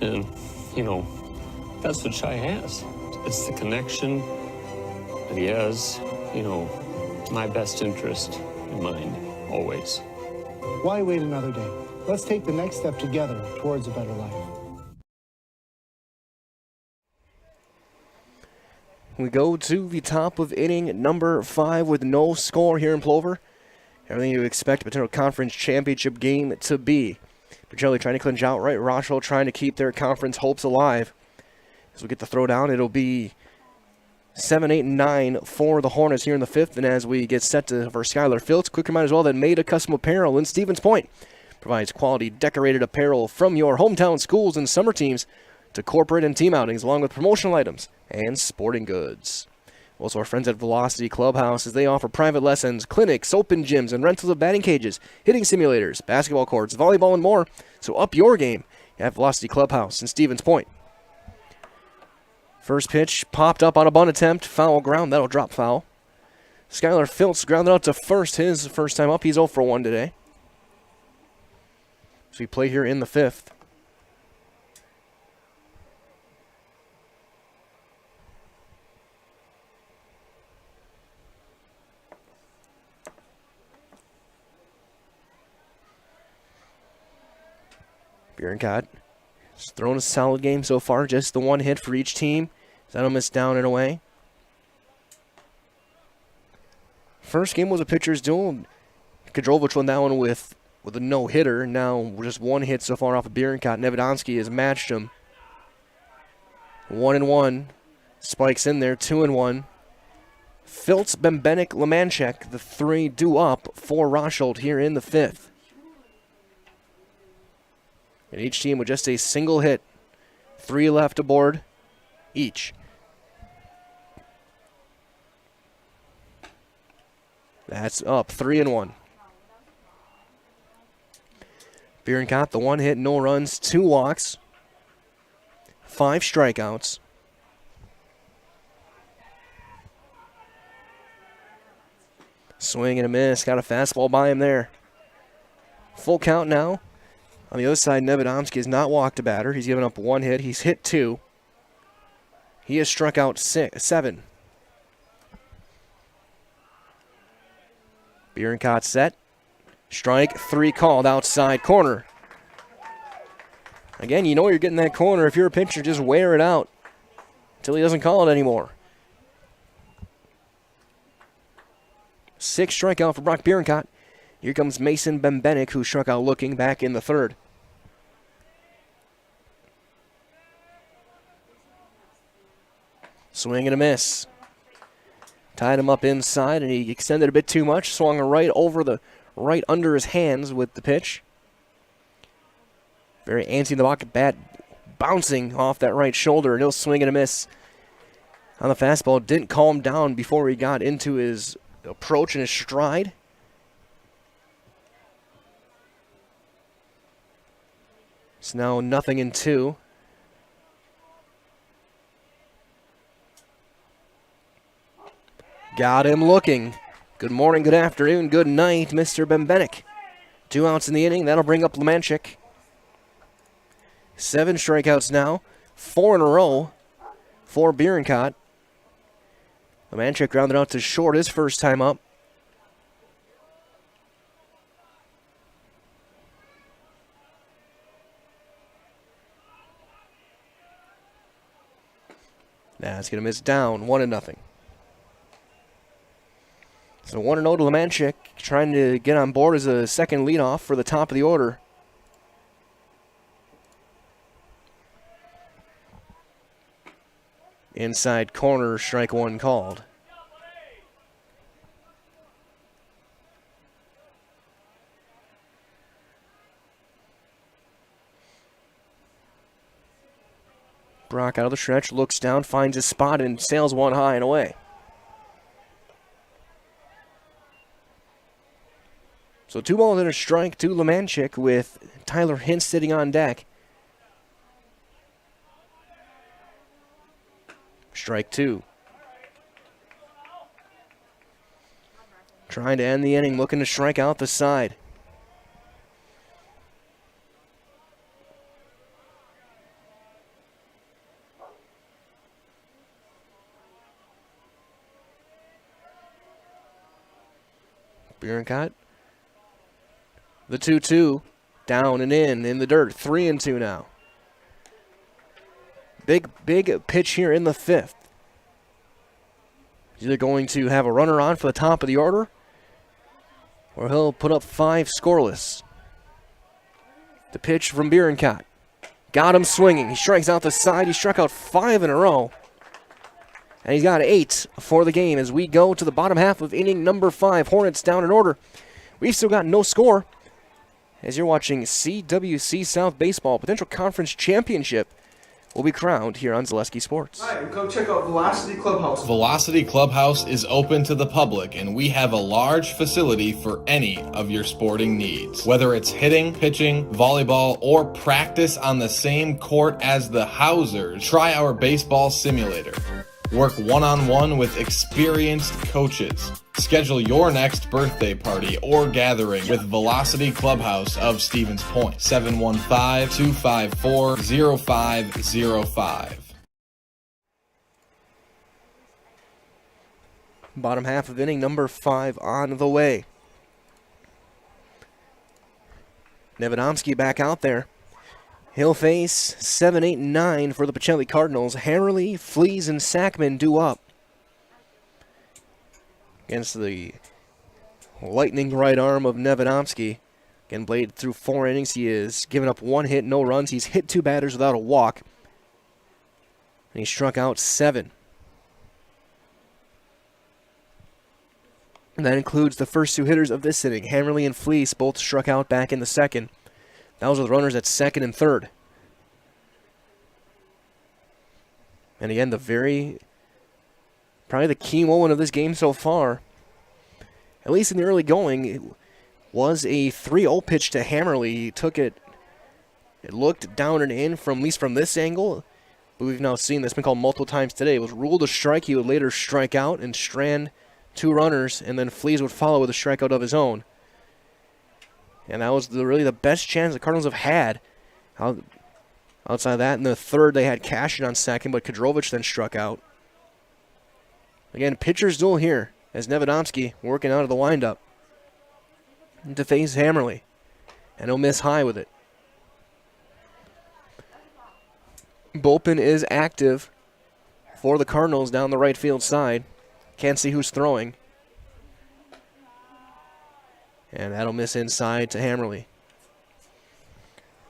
And, you know, that's what Shai has. It's the connection that he has, you know, my best interest in mind, always. Why wait another day? Let's take the next step together towards a better life. We go to the top of inning number 5 with no score here in Plover. Everything you expect a potential conference championship game to be. Pacelli trying to clinch outright. Rosholt trying to keep their conference hopes alive. As we get the throw down, it'll be 7, 8, and 9 for the Hornets here in the fifth. And as we get set to for Skylar Filtz, quick reminder as well that Made a Custom Apparel in Stevens Point provides quality decorated apparel from your hometown schools and summer teams to corporate and team outings, along with promotional items and sporting goods. Also, our friends at Velocity Clubhouse, as they offer private lessons, clinics, open gyms, and rentals of batting cages, hitting simulators, basketball courts, volleyball, and more. So up your game at Velocity Clubhouse in Stevens Point. First pitch popped up on a bunt attempt, foul ground, that'll drop foul. Skylar Filtz grounded out to first, his first time up. He's 0 for 1 today. So we play here in the fifth. Bierencott has thrown a solid game so far, just the one hit for each team. Zenelmis down and away. First game was a pitcher's duel. Cadrovich won that one with a no-hitter. Now just one hit so far off of Bierencott. Nevedonsky has matched him. 1-1. Spikes in there, 2-1. Filtz, Bembenek, Lemanchek, the three due up for Rosholt here in the fifth. And each team with just a single hit. 3 left aboard each. That's up, 3-1. Bierencott, the one hit, no runs, 2 walks, 5 strikeouts. Swing and a miss, got a fastball by him there. Full count now. On the other side, Nevedomsky has not walked a batter. He's given up 1 hit. He's hit 2. He has struck out 7. Bierencott set. Strike 3 called outside corner. Again, you know you're getting that corner. If you're a pitcher, just wear it out until he doesn't call it anymore. 6 strikeout for Brock Bierencott. Here comes Mason Bembenek, who struck out looking back in the third. Swing and a miss. Tied him up inside, and he extended a bit too much. Swung right under his hands with the pitch. Very antsy in the pocket, bat bouncing off that right shoulder. No swing and a miss on the fastball. Didn't calm down before he got into his approach and his stride. It's now 0-2. Got him looking. Good morning, good afternoon, good night, Mr. Bembenek. 2 outs in the inning. That'll bring up Lemanchik. 7 strikeouts now. 4 in a row for Bierencott. Lemanchik grounded out to short his first time up. That's going to miss down, 1-0. So 1-0 to Lemanchik, trying to get on board as a second leadoff for the top of the order. Inside corner, strike 1 called. Brock out of the stretch, looks down, finds his spot, and sails one high and away. So 2 balls and a strike to Lemanchik with Tyler Hintz sitting on deck. Strike 2. Trying to end the inning, looking to strike out the side. Bierenkot. The 2-2. Down and in the dirt. 3-2 now. Big pitch here in the 5th. He's either going to have a runner on for the top of the order, or he'll put up 5 scoreless. The pitch from Bierenkot. Got him swinging. He strikes out the side. He struck out 5 in a row. And he's got 8 for the game as we go to the bottom half of inning number 5. Hornets down in order. We've still got no score as you're watching CWC South Baseball. Potential conference championship will be crowned here on Zaleski Sports. Hi, go check out Velocity Clubhouse. Velocity Clubhouse is open to the public, and we have a large facility for any of your sporting needs. Whether it's hitting, pitching, volleyball, or practice on the same court as the Housers, try our baseball simulator. Work one-on-one with experienced coaches. Schedule your next birthday party or gathering with Velocity Clubhouse of Stevens Point. 715-254-0505. Bottom half of inning number 5 on the way. Nevedomski back out there. He'll face 7, 8, 9 for the Pacelli Cardinals. Hammerly, Fleas, and Sackman due up against the lightning right arm of Nevedomski. Again, played through 4 innings. He has given up 1 hit, no runs. He's hit 2 batters without a walk. And he struck out 7. And that includes the first 2 hitters of this inning. Hammerly and Fleas both struck out back in the 2nd. Those are the runners at 2nd and 3rd. And again, probably the key moment of this game so far, at least in the early going, it was a 3-0 pitch to Hammerly. He took it, it looked down and in from at least from this angle, but we've now seen this been called multiple times today. It was ruled a strike. He would later strike out and strand 2 runners, and then Fleas would follow with a strikeout of his own. And that was really the best chance the Cardinals have had. Outside of that, in the 3rd, they had Cashion on 2nd, but Cadrovich then struck out. Again, pitcher's duel here as Nevedomski working out of the windup to face Hammerly. And he'll miss high with it. Bullpen is active for the Cardinals down the right field side. Can't see who's throwing. And that'll miss inside to Hammerly.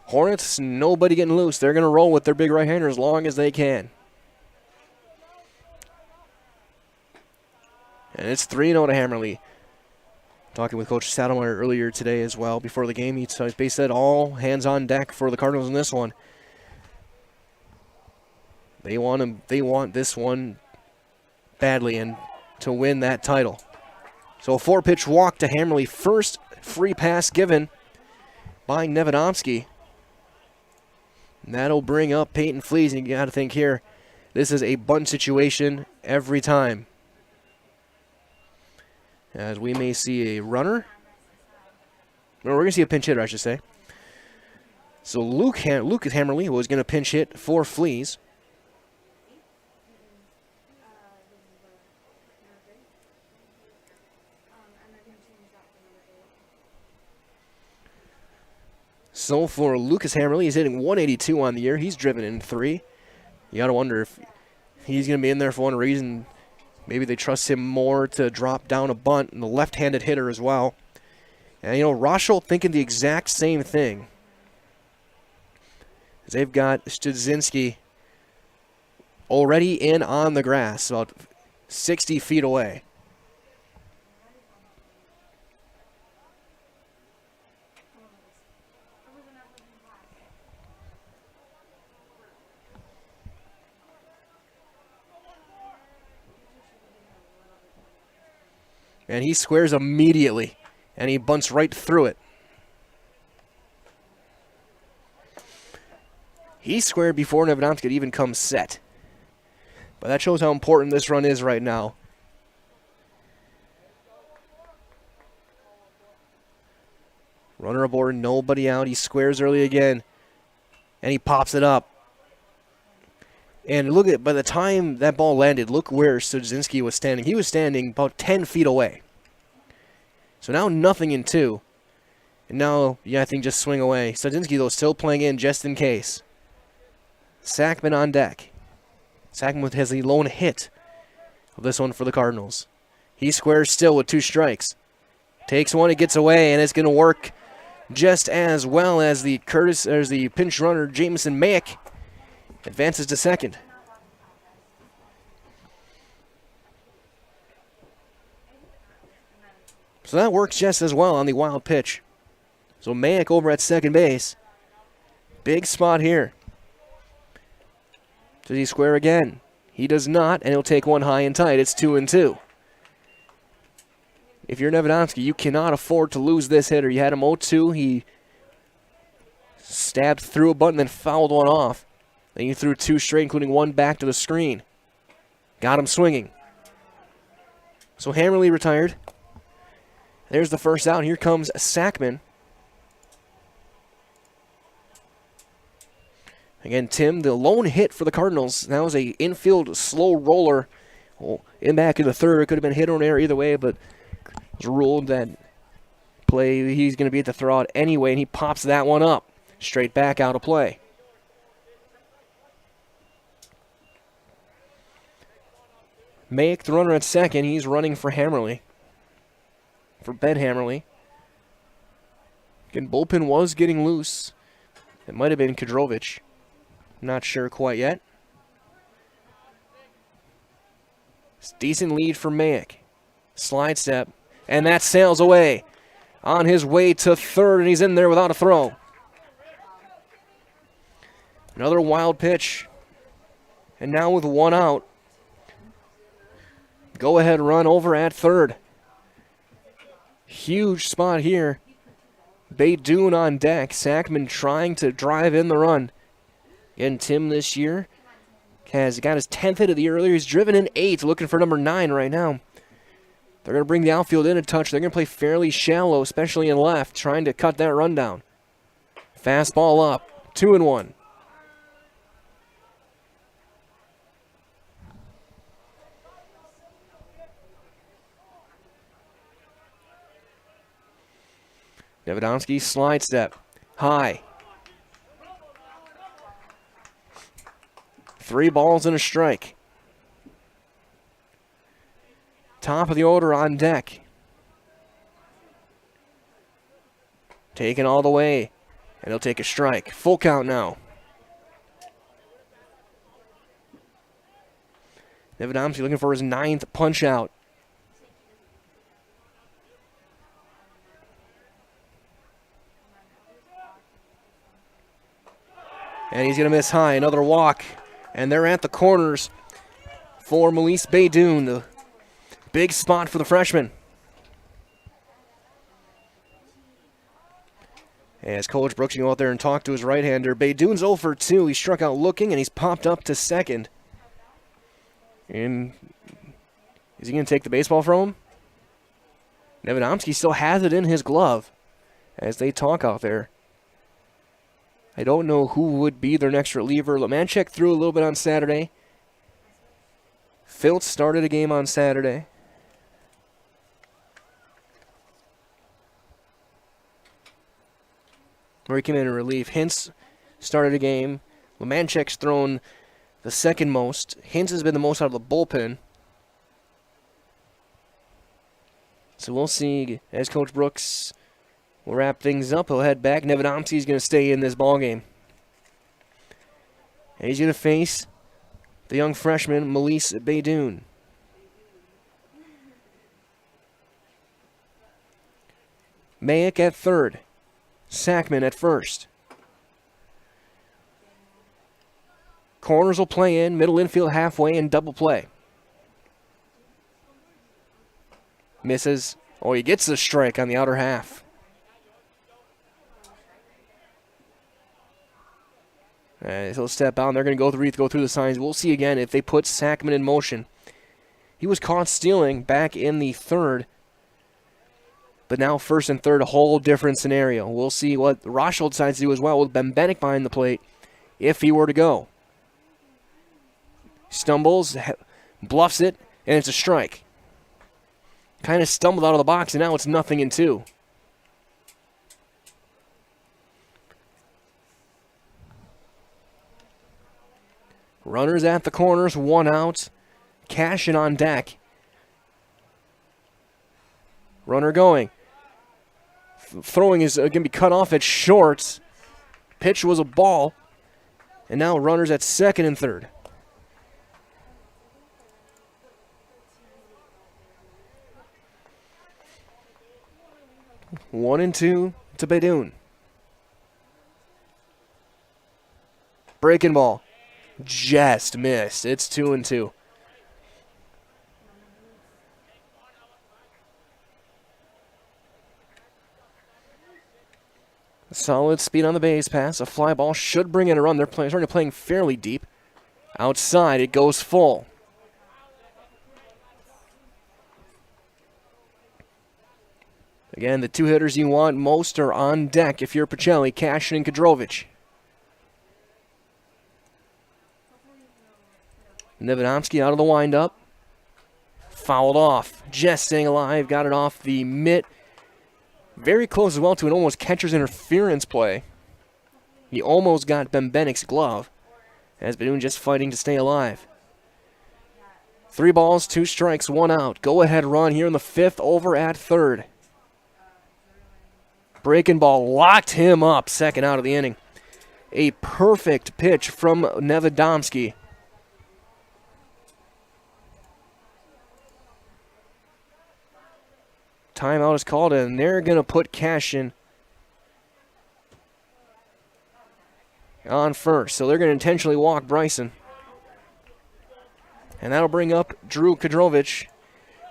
Hornets, nobody getting loose. They're going to roll with their big right-hander as long as they can. And it's 3-0 to Hammerly. Talking with Coach Saddlemeyer earlier today as well. Before the game, he basically said all hands on deck for the Cardinals in this one. They want this one badly and to win that title. So a 4-pitch walk to Hammerly. First free pass given by Nevedomski. And that'll bring up Peyton Fleas. And you got to think here, this is a bunt situation every time. As we may see a runner. No, we're going to see a pinch hitter, I should say. So Lucas Hammerly was going to pinch hit for Fleas. So for Lucas Hammerly, he's hitting 182 on the year. He's driven in 3. You got to wonder if he's going to be in there for one reason. Maybe they trust him more to drop down a bunt, and the left-handed hitter as well. And, Rosholt thinking the exact same thing. They've got Studzinski already in on the grass, about 60 feet away. And he squares immediately. And he bunts right through it. He squared before Nevedomski could even come set. But that shows how important this run is right now. Runner aboard, nobody out. He squares early again. And he pops it up. And look at, by the time that ball landed, look where Studzinski was standing. He was standing about 10 feet away. So now nothing in two. And now, yeah, I think just swing away. Studzinski, though, still playing in just in case. Sackman on deck. Sackman has the lone hit of this one for the Cardinals. He squares still with 2 strikes. Takes one, it gets away, and it's going to work just as well as the pinch runner, Jameson Mayak, advances to second. So that works just as well on the wild pitch. So Mayak over at second base. Big spot here. Does he square again? He does not, and he'll take one high and tight. It's 2-2. If you're Nevedomski, you cannot afford to lose this hitter. You had him 0-2. He stabbed through a button, then fouled one off. Then you threw 2 straight, including one back to the screen. Got him swinging. So Hammerly retired. There's the first out. Here comes Sackman. Again, Tim, the lone hit for the Cardinals. That was a infield slow roller. In back in the third. It could have been hit or an error either way, but it was ruled that play he's going to be at the throw out anyway, and he pops that one up. Straight back out of play. Mayak, the runner at second. He's running for Hammerly. For Ben Hammerly. Again, bullpen was getting loose. It might have been Cadrovich. Not sure quite yet. It's decent lead for Mayak. Slide step. And that sails away. On his way to third, and he's in there without a throw. Another wild pitch. And now with one out. Go ahead run over at third. Huge spot here. Baydoun on deck. Sackman trying to drive in the run. Again, Tim this year has got his 10th hit of the year earlier. He's driven in 8, looking for number 9 right now. They're going to bring the outfield in a touch. They're going to play fairly shallow, especially in left, trying to cut that run down. Fastball up, 2-1. Nevedomski slide step, high. 3 balls and a strike. Top of the order on deck. Taken all the way. And he'll take a strike. Full count now. Nevedomski looking for his 9th punch out. And he's going to miss high. Another walk. And they're at the corners for Melise Baydoun. The big spot for the freshman. As Coach Brooks can go out there and talk to his right-hander. Baydoun's 0 for 2. He struck out looking, and he's popped up to second. And is he going to take the baseball from him? Nevedomski still has it in his glove as they talk out there. I don't know who would be their next reliever. Lemanchek threw a little bit on Saturday. Filtz started a game on Saturday. Where he came in relief. Hintz started a game. Lemanchek's thrown the second most. Hintz has been the most out of the bullpen. So we'll see as Coach Brooks will wrap things up. He'll head back. Nevedomski's going to stay in this ballgame. And he's going to face the young freshman, Melise Baydoun. Mayak at third. Sackman at first. Corners will play in, middle infield halfway, and double play. Misses. Oh, he gets the strike on the outer half. He'll step out, and they're going to go through the signs. We'll see again if they put Sackman in motion. He was caught stealing back in the third. But now first and third, a whole different scenario. We'll see what Rosholt decides to do as well with Bembenek behind the plate if he were to go. Stumbles, bluffs it, and it's a strike. Kind of stumbled out of the box, and now it's 0-2. Runners at the corners, 1 out. Cashion on deck. Runner going. Throwing is going to be cut off at short. Pitch was a ball. And now runners at second and third. One and 2 to Beydoun. Breaking ball. Just missed. It's 2-2. Solid speed on the base pass. A fly ball should bring in a run. They're starting to playing fairly deep. Outside, it goes full. Again, the 2 hitters you want most are on deck if you're Pacelli, Cashion, and Cadrovich. Nevedomski out of the windup. Fouled off. Just staying alive. Got it off the mitt. Very close as well to an almost catcher's interference play. He almost got Bembenek's glove. As Beydoun just fighting to stay alive. 3 balls, 2 strikes, 1 out. Go ahead run here in the 5th over at third. Breaking ball locked him up. Second out of the inning. A perfect pitch from Nevedomski. Timeout is called, and they're going to put Cashion on first. So they're going to intentionally walk Bryson. And that'll bring up Drew Cadrovich.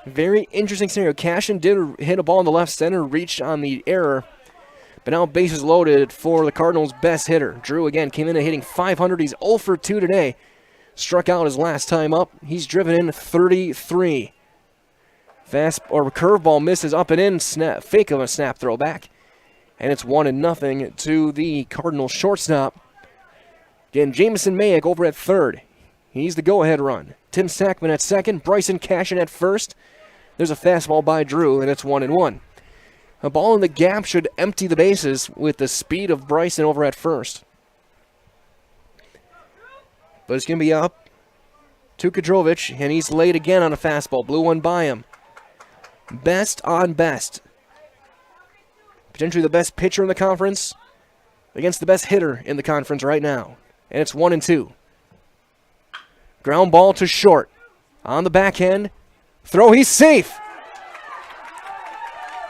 Very interesting scenario. Cashion did hit a ball in the left center, reached on the error. But now bases loaded for the Cardinals' best hitter. Drew, again, came in at hitting .500. He's 0 for 2 today. Struck out his last time up. He's driven in 33. Curveball misses up and in, fake of a snap throw back. And it's 1-0 to the Cardinals shortstop. Again, Jameson Mayak over at third. He's the go-ahead run. Tim Sackman at second, Bryson Cashion at first. There's a fastball by Drew, and it's 1-1. A ball in the gap should empty the bases with the speed of Bryson over at first. But it's going to be up to Cadrovich, and he's late again on a fastball. Blew one by him. Best on best. Potentially the best pitcher in the conference against the best hitter in the conference right now. And it's 1-2. Ground ball to short. On the backhand. Throw, he's safe.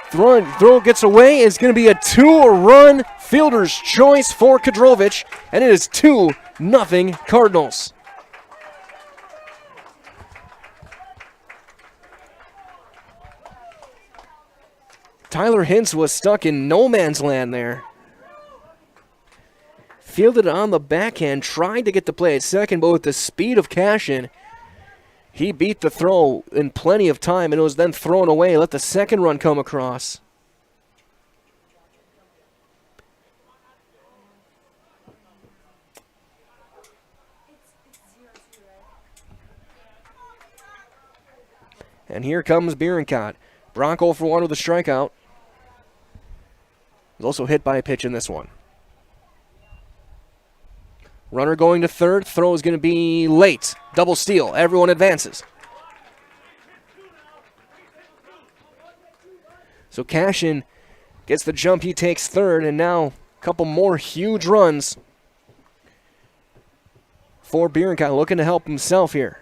Throw gets away. It's going to be a 2-run fielder's choice for Cadrovich. And it is 2-0 Cardinals. Tyler Hintz was stuck in no man's land there. Fielded it on the backhand, tried to get the play at second, but with the speed of Cashion, he beat the throw in plenty of time, and it was then thrown away. Let the second run come across. And here comes Bierenkot. Bronco for 1 with a strikeout. Was also hit by a pitch in this one. Runner going to third. Throw is going to be late. Double steal. Everyone advances. So Cashion gets the jump. He takes third. And now a couple more huge runs for Bierenkot, looking to help himself here.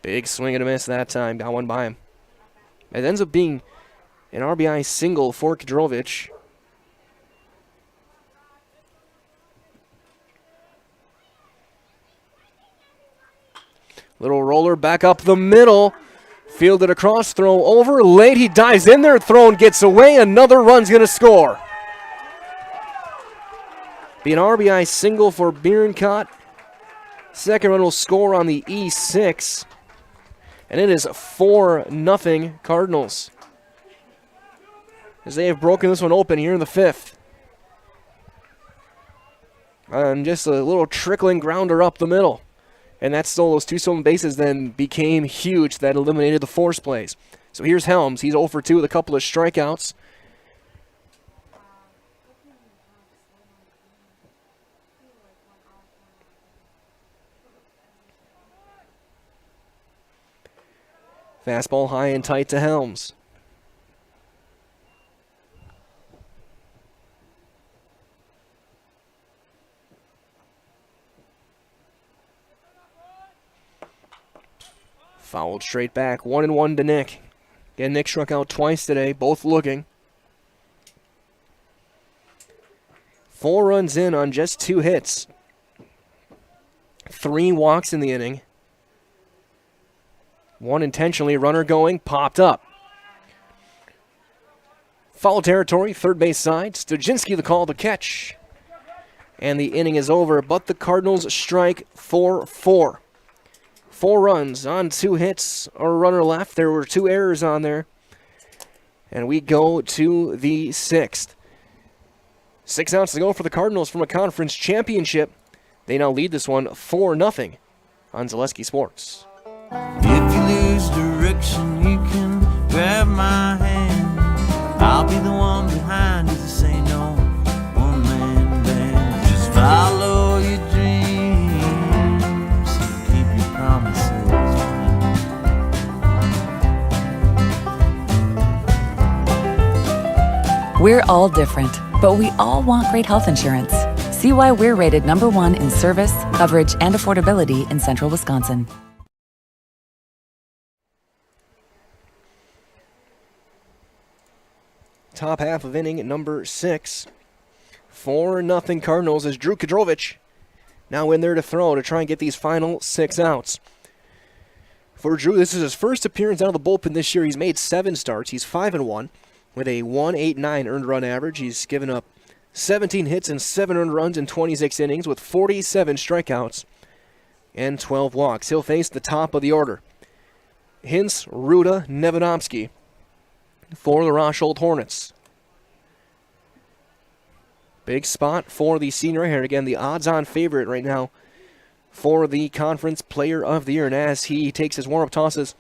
Big swing and a miss that time. Got one by him. It ends up being an RBI single for Cadrovich. Little roller back up the middle. Fielded across, throw over, late. He dives in there, throw and gets away. Another run's going to score. Be an RBI single for Bierenkot. Second run will score on the E6. And it is 4-0 Cardinals, as they have broken this one open here in the 5th. And just a little trickling grounder up the middle. And that stole those 2 stolen bases, then became huge. That eliminated the force plays. So here's Helms. He's 0 for 2 with a couple of strikeouts. Fastball high and tight to Helms. Fouled straight back. 1-1 to Nick. Again, Nick struck out twice today, both looking. 4 runs in on just 2 hits. 3 walks in the inning. 1 intentionally, runner going, popped up. Foul territory, third base side. Stojinski the call, the catch. And the inning is over, but the Cardinals strike 4-4. 4 runs on 2 hits, a runner left. There were 2 errors on there. And we go to the 6th. 6 outs to go for the Cardinals from a conference championship. They now lead this one 4-0 on Zaleski Sports. If you lose direction, you can grab my hand. I'll be the one behind you to say no one-man band. Just follow your dreams and keep your promises. We're all different, but we all want great health insurance. See why we're rated #1 in service, coverage, and affordability in Central Wisconsin. Top half of inning number 6. 4-0 Cardinals as Drew Cadrovich now in there to throw to try and get these final 6 outs. For Drew, this is his first appearance out of the bullpen this year. He's made 7 starts. He's 5-1 with a 1.89 earned run average. He's given up 17 hits and 7 earned runs in 26 innings with 47 strikeouts and 12 walks. He'll face the top of the order. Hintz, Ruda, Nevadomski for the Rosholt Hornets. Big spot for the senior right here. Again, the odds-on favorite right now for the Conference Player of the Year. And as he takes his warm-up tosses,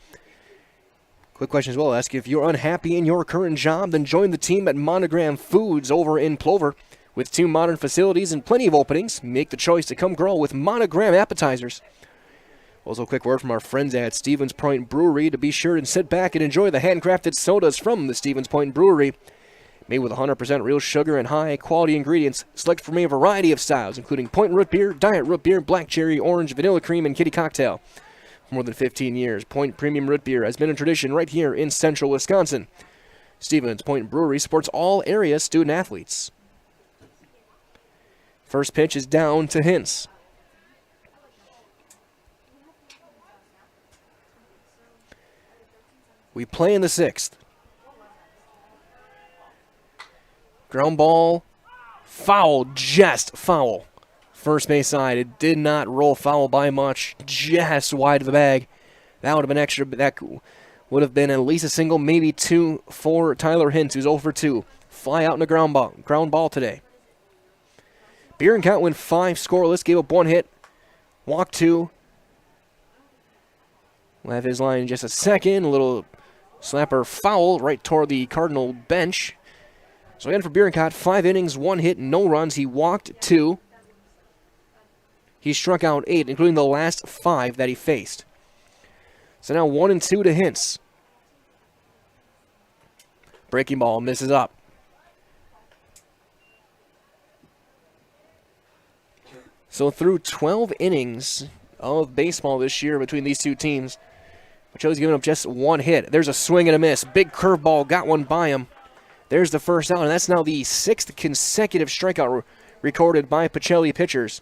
quick question as well. Ask if you're unhappy in your current job, then join the team at Monogram Foods over in Plover. With 2 modern facilities and plenty of openings, make the choice to come grow with Monogram appetizers. Also, a quick word from our friends at Stevens Point Brewery to be sure and sit back and enjoy the handcrafted sodas from the Stevens Point Brewery. Made with 100% real sugar and high-quality ingredients, selected from a variety of styles, including Point Root Beer, Diet Root Beer, Black Cherry, Orange, Vanilla Cream, and Kitty Cocktail. For more than 15 years, Point Premium Root Beer has been a tradition right here in Central Wisconsin. Stevens Point Brewery supports all area student-athletes. First pitch is down to Hintz. We play in the 6th. Ground ball, foul, just foul. First base side, it did not roll foul by much, just wide of the bag. That would have been extra, but that would have been at least a single, maybe 2 for Tyler Hintz, who's 0 for 2. Fly out in a ground ball today. Bierenkot went 5 scoreless, gave up 1 hit, walked 2. We'll have his line in just a second. A little slapper foul right toward the Cardinal bench. So again for Bierenkot, 5 innings, 1 hit, no runs. He walked 2. He struck out 8, including the last 5 that he faced. So now 1-2 to Hintz. Breaking ball misses up. So through 12 innings of baseball this year between these two teams, Pacelli's given up just 1 hit. There's a swing and a miss. Big curveball, got one by him. There's the first out, and that's now the 6th consecutive strikeout recorded by Pacelli pitchers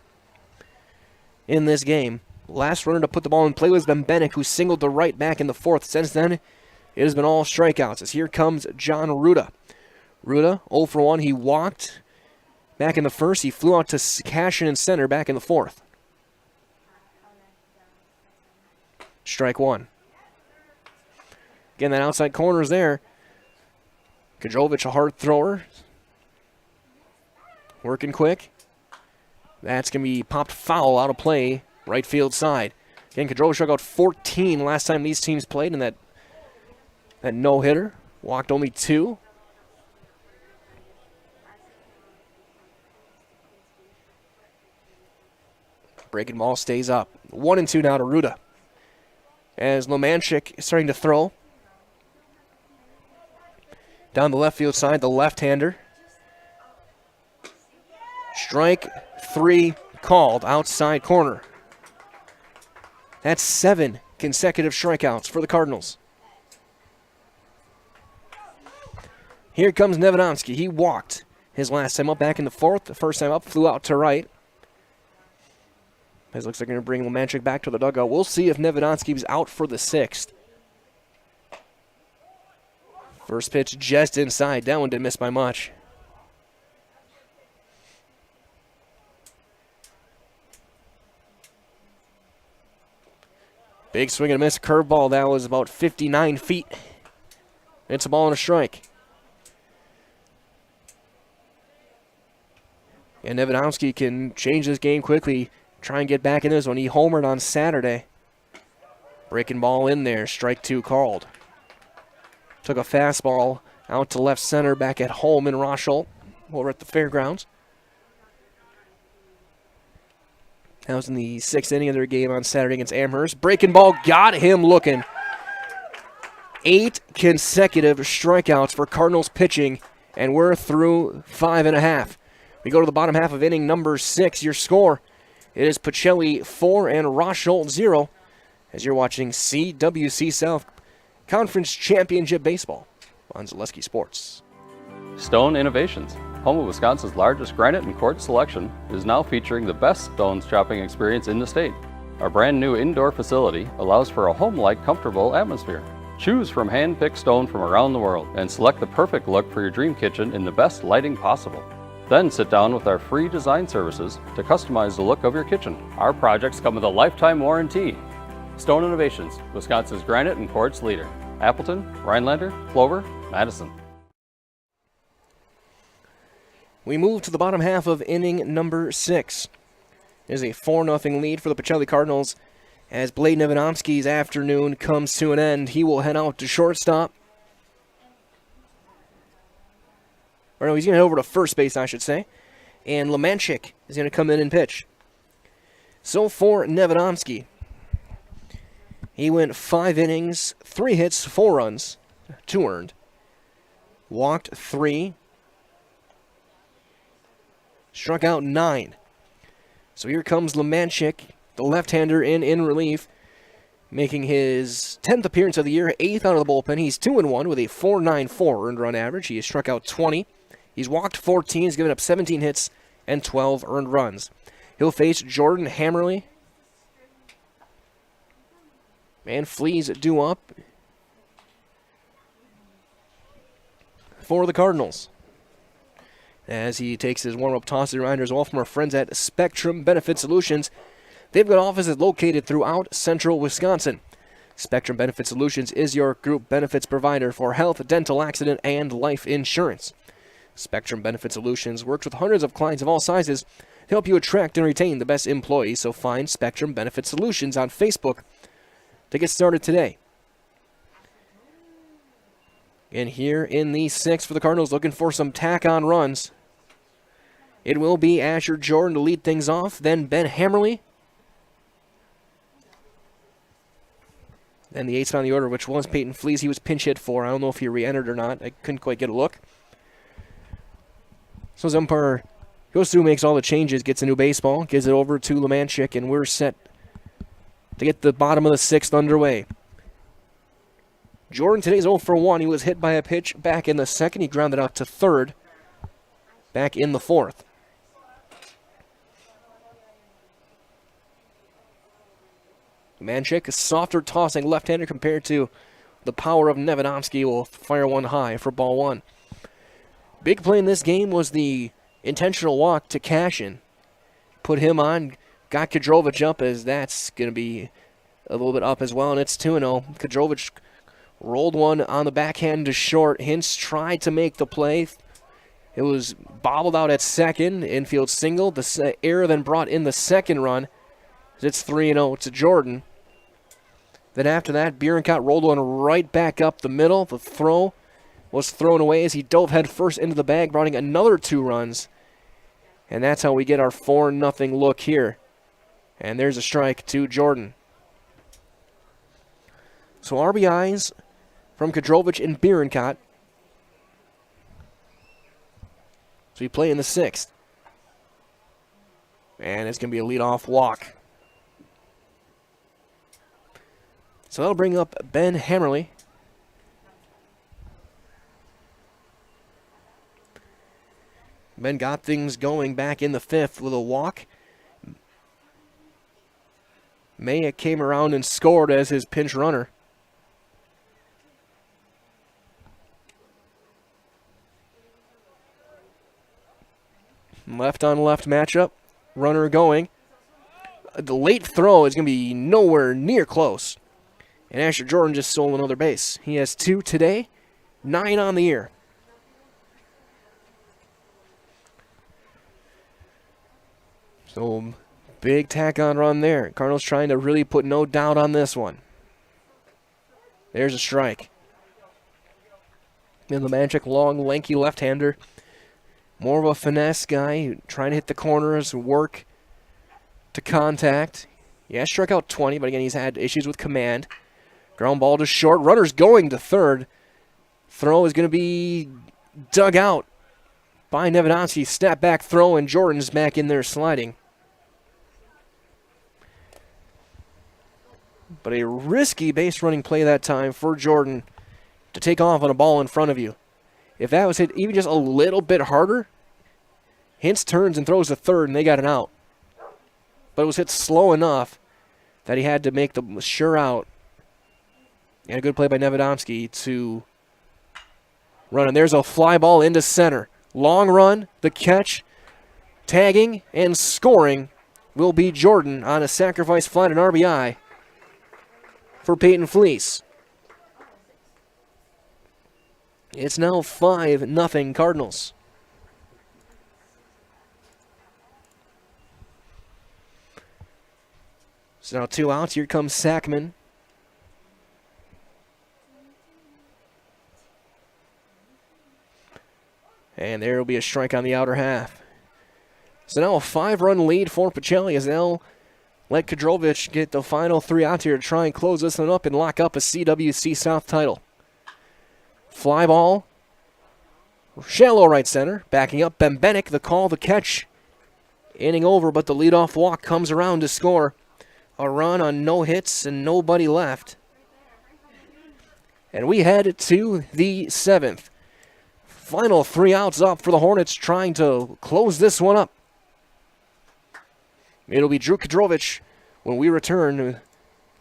in this game. last runner to put the ball in play was Ben Bennick, who singled to right back in the fourth. Since then, it has been all strikeouts, as here comes John Ruda. Ruda, 0 for 1. He walked back in the first. He flew out to Cashion in center back in the fourth. Strike one. Again, that outside corner is there. Cadrovich, a hard thrower. Working quick. That's going to be popped foul out of play, right field side. Again, Cadrovich struck out 14 last time these teams played in that no-hitter. Walked only 2. Breaking ball stays up. 1-2 now to Ruda. As Lomanchik is starting to throw. Down the left field side, the left-hander. Strike 3 called, outside corner. That's 7 consecutive strikeouts for the Cardinals. Here comes Nevedomski. He walked his last time up back in the fourth. The first time up, flew out to right. It looks like they're going to bring Lomanchik back to the dugout. We'll see if Nevedomski is out for the 6th. First pitch just inside. That one didn't miss by much. Big swing and a miss curveball. That was about 59 feet. It's a ball and a strike. And Nevedomski can change this game quickly. Try and get back in this one. He homered on Saturday. Breaking ball in there. Strike 2 called. Took a fastball out to left center back at home in Rosholt over at the fairgrounds. That was in the 6th inning of their game on Saturday against Amherst. Breaking ball got him looking. 8 consecutive strikeouts for Cardinals pitching, and we're through 5.5. We go to the bottom half of inning number 6. Your score, it is Pacelli 4 and Rosholt 0, as you're watching CWC South Conference Championship Baseball on Zaleski Sports. Stone Innovations, home of Wisconsin's largest granite and quartz selection, is now featuring the best stones shopping experience in the state. Our brand new indoor facility allows for a home-like, comfortable atmosphere. Choose from hand-picked stone from around the world and select the perfect look for your dream kitchen in the best lighting possible. Then sit down with our free design services to customize the look of your kitchen. Our projects come with a lifetime warranty. Stone Innovations, Wisconsin's granite and quartz leader. Appleton, Rhinelander, Clover, Madison. We move to the bottom half of inning number 6. There's a 4-0 lead for the Pacelli Cardinals as Blade Nevedomski's afternoon comes to an end. He will head out to shortstop. Or no, he's going to head over to first base, I should say. And Lomanchik is going to come in and pitch. So for Nevedomski, he went 5 innings, 3 hits, 4 runs, 2 earned. Walked 3. Struck out 9. So here comes Lomanchik, the left-hander in relief, making his 10th appearance of the year, 8th out of the bullpen. He's 2-1 with a 4.94 earned run average. He has struck out 20. He's walked 14. He's given up 17 hits and 12 earned runs. He'll face Jordan Hammerly. And Fleas due up for the Cardinals. As he takes his warm-up toss, a reminder as well from our friends at Spectrum Benefit Solutions. They've got offices located throughout central Wisconsin. Spectrum Benefit Solutions is your group benefits provider for health, dental, accident, and life insurance. Spectrum Benefit Solutions works with hundreds of clients of all sizes to help you attract and retain the best employees, so find Spectrum Benefit Solutions on Facebook to get started today. And here in the 6th for the Cardinals, looking for some tack-on runs. It will be Asher Jordan to lead things off, then Ben Hammerly. Then the 8th on the order, which was Peyton Fleas. He was pinch hit for. I don't know if he re-entered or not. I couldn't quite get a look. So his umpire goes through, makes all the changes, gets a new baseball, gives it over to Lomanchik, and we're set to get the bottom of the 6th underway. Jordan today's 0 for 1. He was hit by a pitch back in the 2nd. He grounded out to 3rd back in the 4th. Manchik, a softer tossing left-hander compared to the power of Nevadomski, will fire one high for ball one. Big play in this game was the intentional walk to Cashion. Put him on, got Cadrovich up, as that's going to be a little bit up as well, and it's 2-0. Cadrovich rolled one on the backhand to short. Hintz tried to make the play. It was bobbled out at second. Infield single. The error then brought in the second run. It's 3-0 to Jordan. Then after that, Bierenkot rolled one right back up the middle. The throw was thrown away as he dove head first into the bag, bringing another 2 runs. And that's how we get our 4-0 look here. And there's a strike to Jordan. So RBIs from Cadrovich and Bierenkot. So we play in the 6th. And it's going to be a leadoff walk. So that'll bring up Ben Hammerly. Ben got things going back in the 5th with a walk. Maya came around and scored as his pinch runner. Left on left matchup. Runner going. The late throw is going to be nowhere near close. And Asher Jordan just stole another base. He has 2 today, 9 on the year. So, big tack-on run there. Cardinals trying to really put no doubt on this one. There's a strike. And the Manchik, long, lanky left-hander. More of a finesse guy, trying to hit the corners, work to contact. Yeah, struck out 20, but again, he's had issues with command. Ground ball to short. Runner's going to third. Throw is going to be dug out by Nevadomski. Snap back throw, and Jordan's back in there sliding. But a risky base running play that time for Jordan to take off on a ball in front of you. If that was hit even just a little bit harder, Hintz turns and throws to third, and they got an out. But it was hit slow enough that he had to make the sure out. And a good play by Nevadomski to run. And there's a fly ball into center. Long run, the catch, tagging, and scoring will be Jordan on a sacrifice fly and RBI for Peyton Fleece. It's now 5-0 Cardinals. So now 2 outs. Here comes Sackman. And there will be a strike on the outer half. So now a 5-run lead for Pacelli as they'll let Cadrovich get the final 3 outs here to try and close this one up and lock up a CWC South title. Fly ball. Shallow right center. Backing up Bembenek, the call, the catch. Inning over, but the leadoff walk comes around to score a run on no hits and nobody left. And we head to the 7th. Final 3 outs up for the Hornets, trying to close this one up. It'll be Drew Cadrovich when we return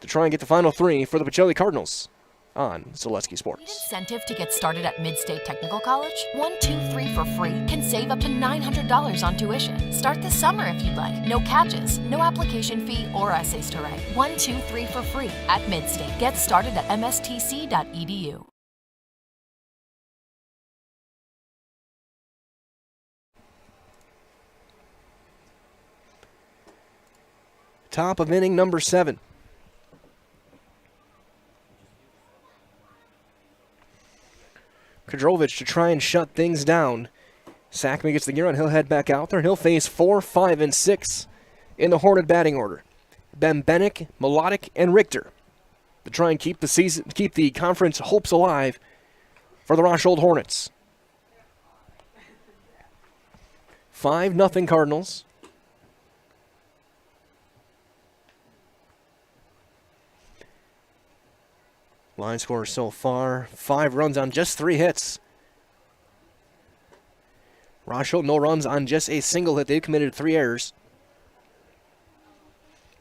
to try and get the final 3 for the Pacelli Cardinals on Zaleski Sports. Incentive to get started at Mid-State Technical College? 1, 2, 3 for free can save up to $900 on tuition. Start this summer if you'd like. No catches, no application fee or essays to write. 1, 2, 3 for free at Mid-State. Get started at mstc.edu. Top of inning number 7. Cadrovich to try and shut things down. Sackman gets the gear on. He'll head back out there. He'll face 4, 5, and 6 in the Hornet batting order. Bembenek, Melodic, and Richter to try and keep the conference hopes alive for the Rosholt Hornets. 5-0 Cardinals. Line score so far, 5 runs on just 3 hits. Rosholt, no runs on just a single hit. They've committed 3 errors.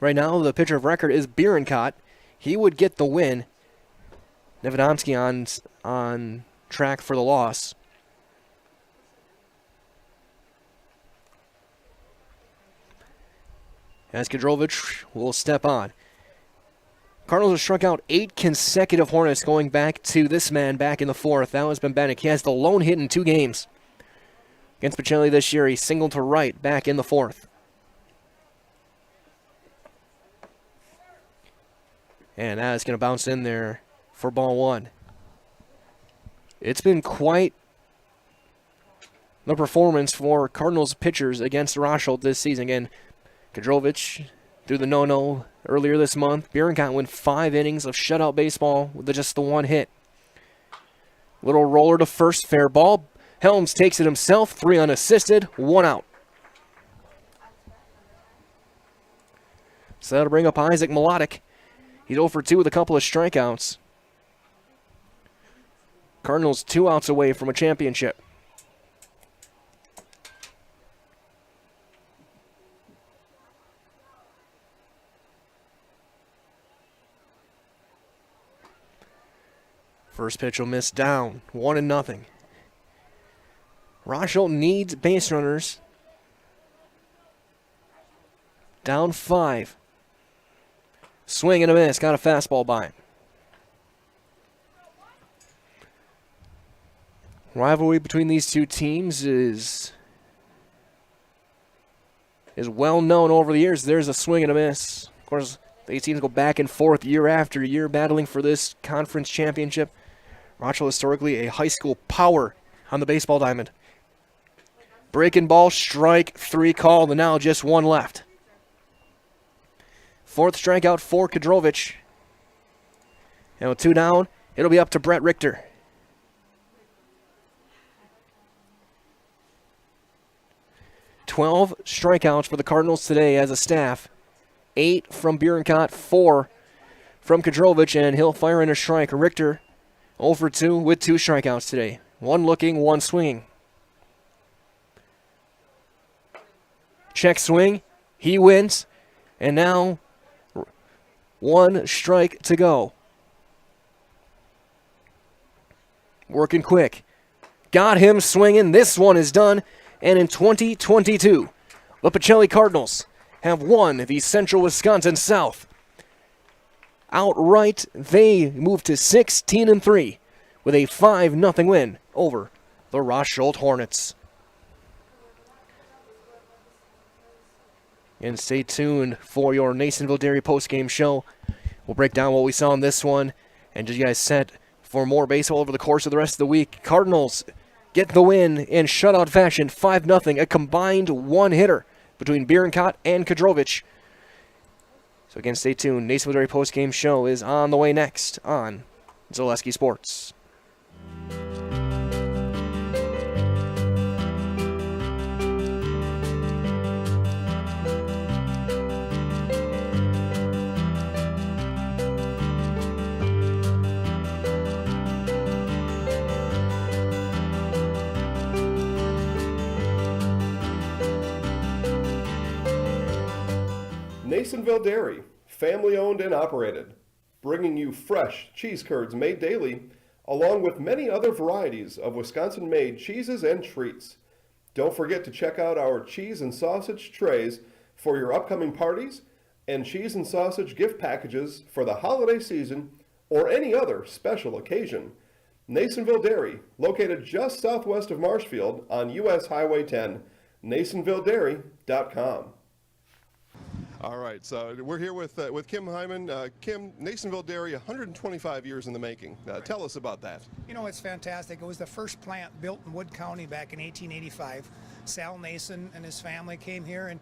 Right now, the pitcher of record is Bierenkot. He would get the win. Nevedomski on track for the loss. As Cadrovich will step on. Cardinals have struck out 8 consecutive Hornets going back to this man back in the 4th. That was Benbenek. He has the lone hit in 2 games. Against Pacelli this year, he singled to right back in the 4th. And that is going to bounce in there for ball 1. It's been quite the performance for Cardinals pitchers against Rosholt this season. Again, Cadrovich threw the no-no earlier this month. Bierenkot went 5 innings of shutout baseball with just the 1 hit. Little roller to first, fair ball. Helms takes it himself, 3 unassisted, 1 out. So that'll bring up Isaac Melodic. He's 0 for 2 with a couple of strikeouts. Cardinals 2 outs away from a championship. First pitch will miss down, 1-0. Rosholt needs base runners. Down 5. Swing and a miss. Got a fastball by him. Rivalry between these two teams is well known over the years. There's a swing and a miss. Of course, these teams go back and forth year after year battling for this conference championship. Rosholt historically a high school power on the baseball diamond. Breaking ball, strike 3 called, and now just 1 left. 4th strikeout for Cadrovich. And with 2 down, it'll be up to Brett Richter. "12 strikeouts for the Cardinals today as a staff. 8 from Bierenkot, 4 from Cadrovich, and he'll fire in a strike. Richter 0 for 2 with 2 strikeouts today. 1 looking, 1 swinging. Check swing. He wins. And now 1 strike to go. Working quick. Got him swinging. This one is done. And in 2022, the Pacelli Cardinals have won the Central Wisconsin South. Outright, they move to 16-3 with a 5-0 win over the Rosholt Hornets. And stay tuned for your Nasonville Dairy postgame show. We'll break down what we saw in this one and get you guys set for more baseball over the course of the rest of the week. Cardinals get the win in shutout fashion, 5-0, a combined 1-hitter between Bierenkot and Cadrovich. So again, stay tuned. Nasonville Dairy postgame show is on the way next on Zaleski Sports. Nasonville Dairy, family owned and operated, bringing you fresh cheese curds made daily, along with many other varieties of Wisconsin-made cheeses and treats. Don't forget to check out our cheese and sausage trays for your upcoming parties and cheese and sausage gift packages for the holiday season or any other special occasion. Nasonville Dairy, located just southwest of Marshfield on US Highway 10, NasonvilleDairy.com. All right, so we're here with Kim Hyman. Kim, Nasonville Dairy, 125 years in the making. Tell us about that. You know, it's fantastic. It was the first plant built in Wood County back in 1885. Sal Nason and his family came here, and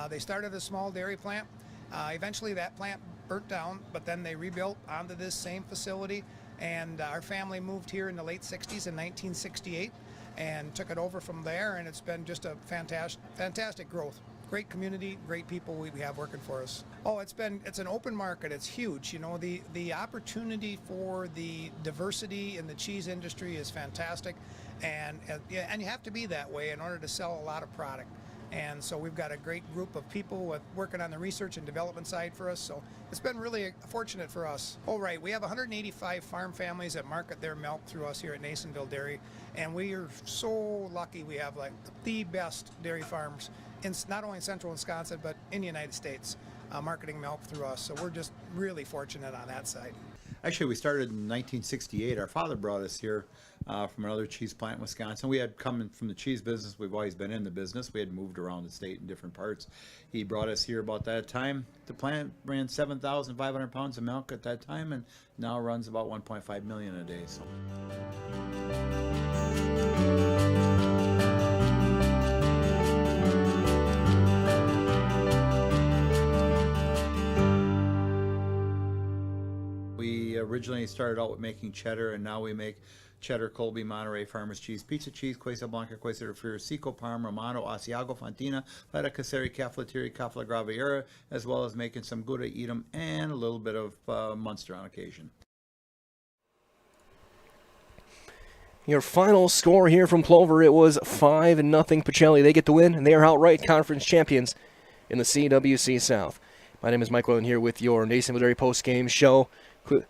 they started a small dairy plant. Eventually that plant burnt down, but then they rebuilt onto this same facility, and our family moved here in the late 60s in 1968 and took it over from there, and it's been just a fantastic growth. Great community, great people we have working for us. Oh, it's an open market. It's huge. You know, the opportunity for the diversity in the cheese industry is fantastic, and you have to be that way in order to sell a lot of product. And so we've got a great group of people working on the research and development side for us. So it's been really fortunate for us. Oh, right. We have 185 farm families that market their milk through us here at Nasonville Dairy. And we are so lucky we have like the best dairy farms in not only in central Wisconsin, but in the United States, marketing milk through us. So we're just really fortunate on that side. Actually, we started in 1968. Our father brought us here from another cheese plant in Wisconsin. We had come from the cheese business. We've always been in the business. We had moved around the state in different parts. He brought us here about that time. The plant ran 7,500 pounds of milk at that time, and now runs about 1.5 million a day. So. We originally started out with making cheddar, and now we make cheddar, Colby, Monterey, Farmers Cheese, Pizza Cheese, Quesa Blanca, Quesa de Friar, Seco, Parma, Romano, Asiago, Fontina, Feta Caseri, Cafflettieri, Cafla Graviera, as well as making some Gouda, Edam, and a little bit of Munster on occasion. Your final score here from Plover, it was 5-0 Pacelli. They get the win, and they are outright conference champions in the CWC South. My name is Mike Willen here with your Nasonville Dairy post-game show.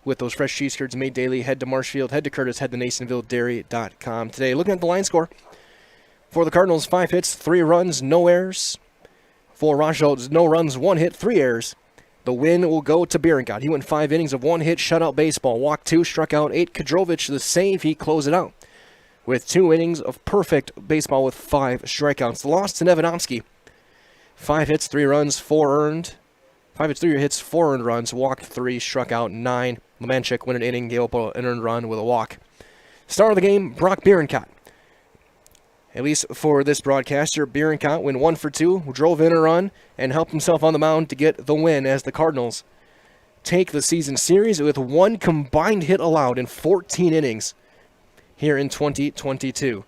With those fresh cheese curds made daily, head to Marshfield, head to Curtis, head to NasonvilleDairy.com. Today, looking at the line score for the Cardinals, 5 hits, 3 runs, no errors. For Rosholt, no runs, 1 hit, 3 errors. The win will go to Bierenkot. He went 5 innings of 1 hit, shutout baseball, walked 2, struck out 8. Cadrovich, the save, he closed it out with 2 innings of perfect baseball with 5 strikeouts. The loss to Nevadomski, 5 hits, 3 runs, 4 earned. 5 hits, 3 hits, 4 earned runs, walked 3, struck out 9. Lemanchik win an inning, gave up an earned run with a walk. Start of the game, Brock Bierenkot. At least for this broadcaster, Bierenkot went 1 for 2, drove in a run, and helped himself on the mound to get the win as the Cardinals take the season series with 1 combined hit allowed in 14 innings here in 2022.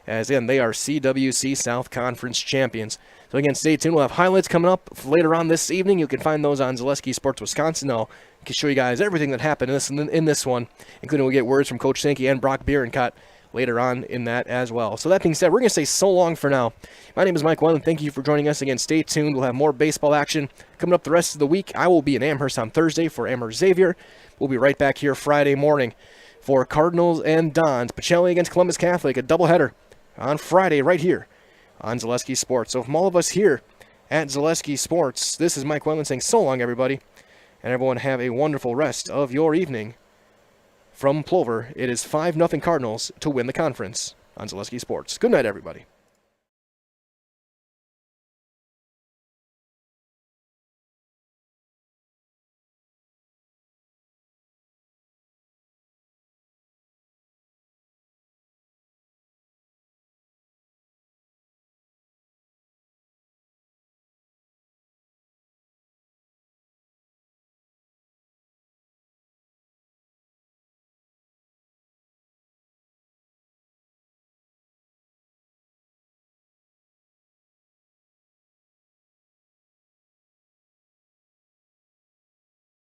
As in, they are CWC South Conference champions. So again, stay tuned. We'll have highlights coming up later on this evening. You can find those on Zaleski Sports Wisconsin. I can show you guys everything that happened in this one, including we'll get words from Coach Sankey and Brock Bierenkot later on in that as well. So that being said, we're going to say so long for now. My name is Mike Wellen. Thank you for joining us. Again, stay tuned. We'll have more baseball action coming up the rest of the week. I will be in Amherst on Thursday for Amherst Xavier. We'll be right back here Friday morning for Cardinals and Dons. Pacelli against Columbus Catholic, a doubleheader on Friday right here on Zaleski Sports. So from all of us here at Zaleski Sports, this is Mike Wellen saying so long, everybody, and everyone have a wonderful rest of your evening. From Plover, it is 5-0 Cardinals to win the conference on Zaleski Sports. Good night, everybody.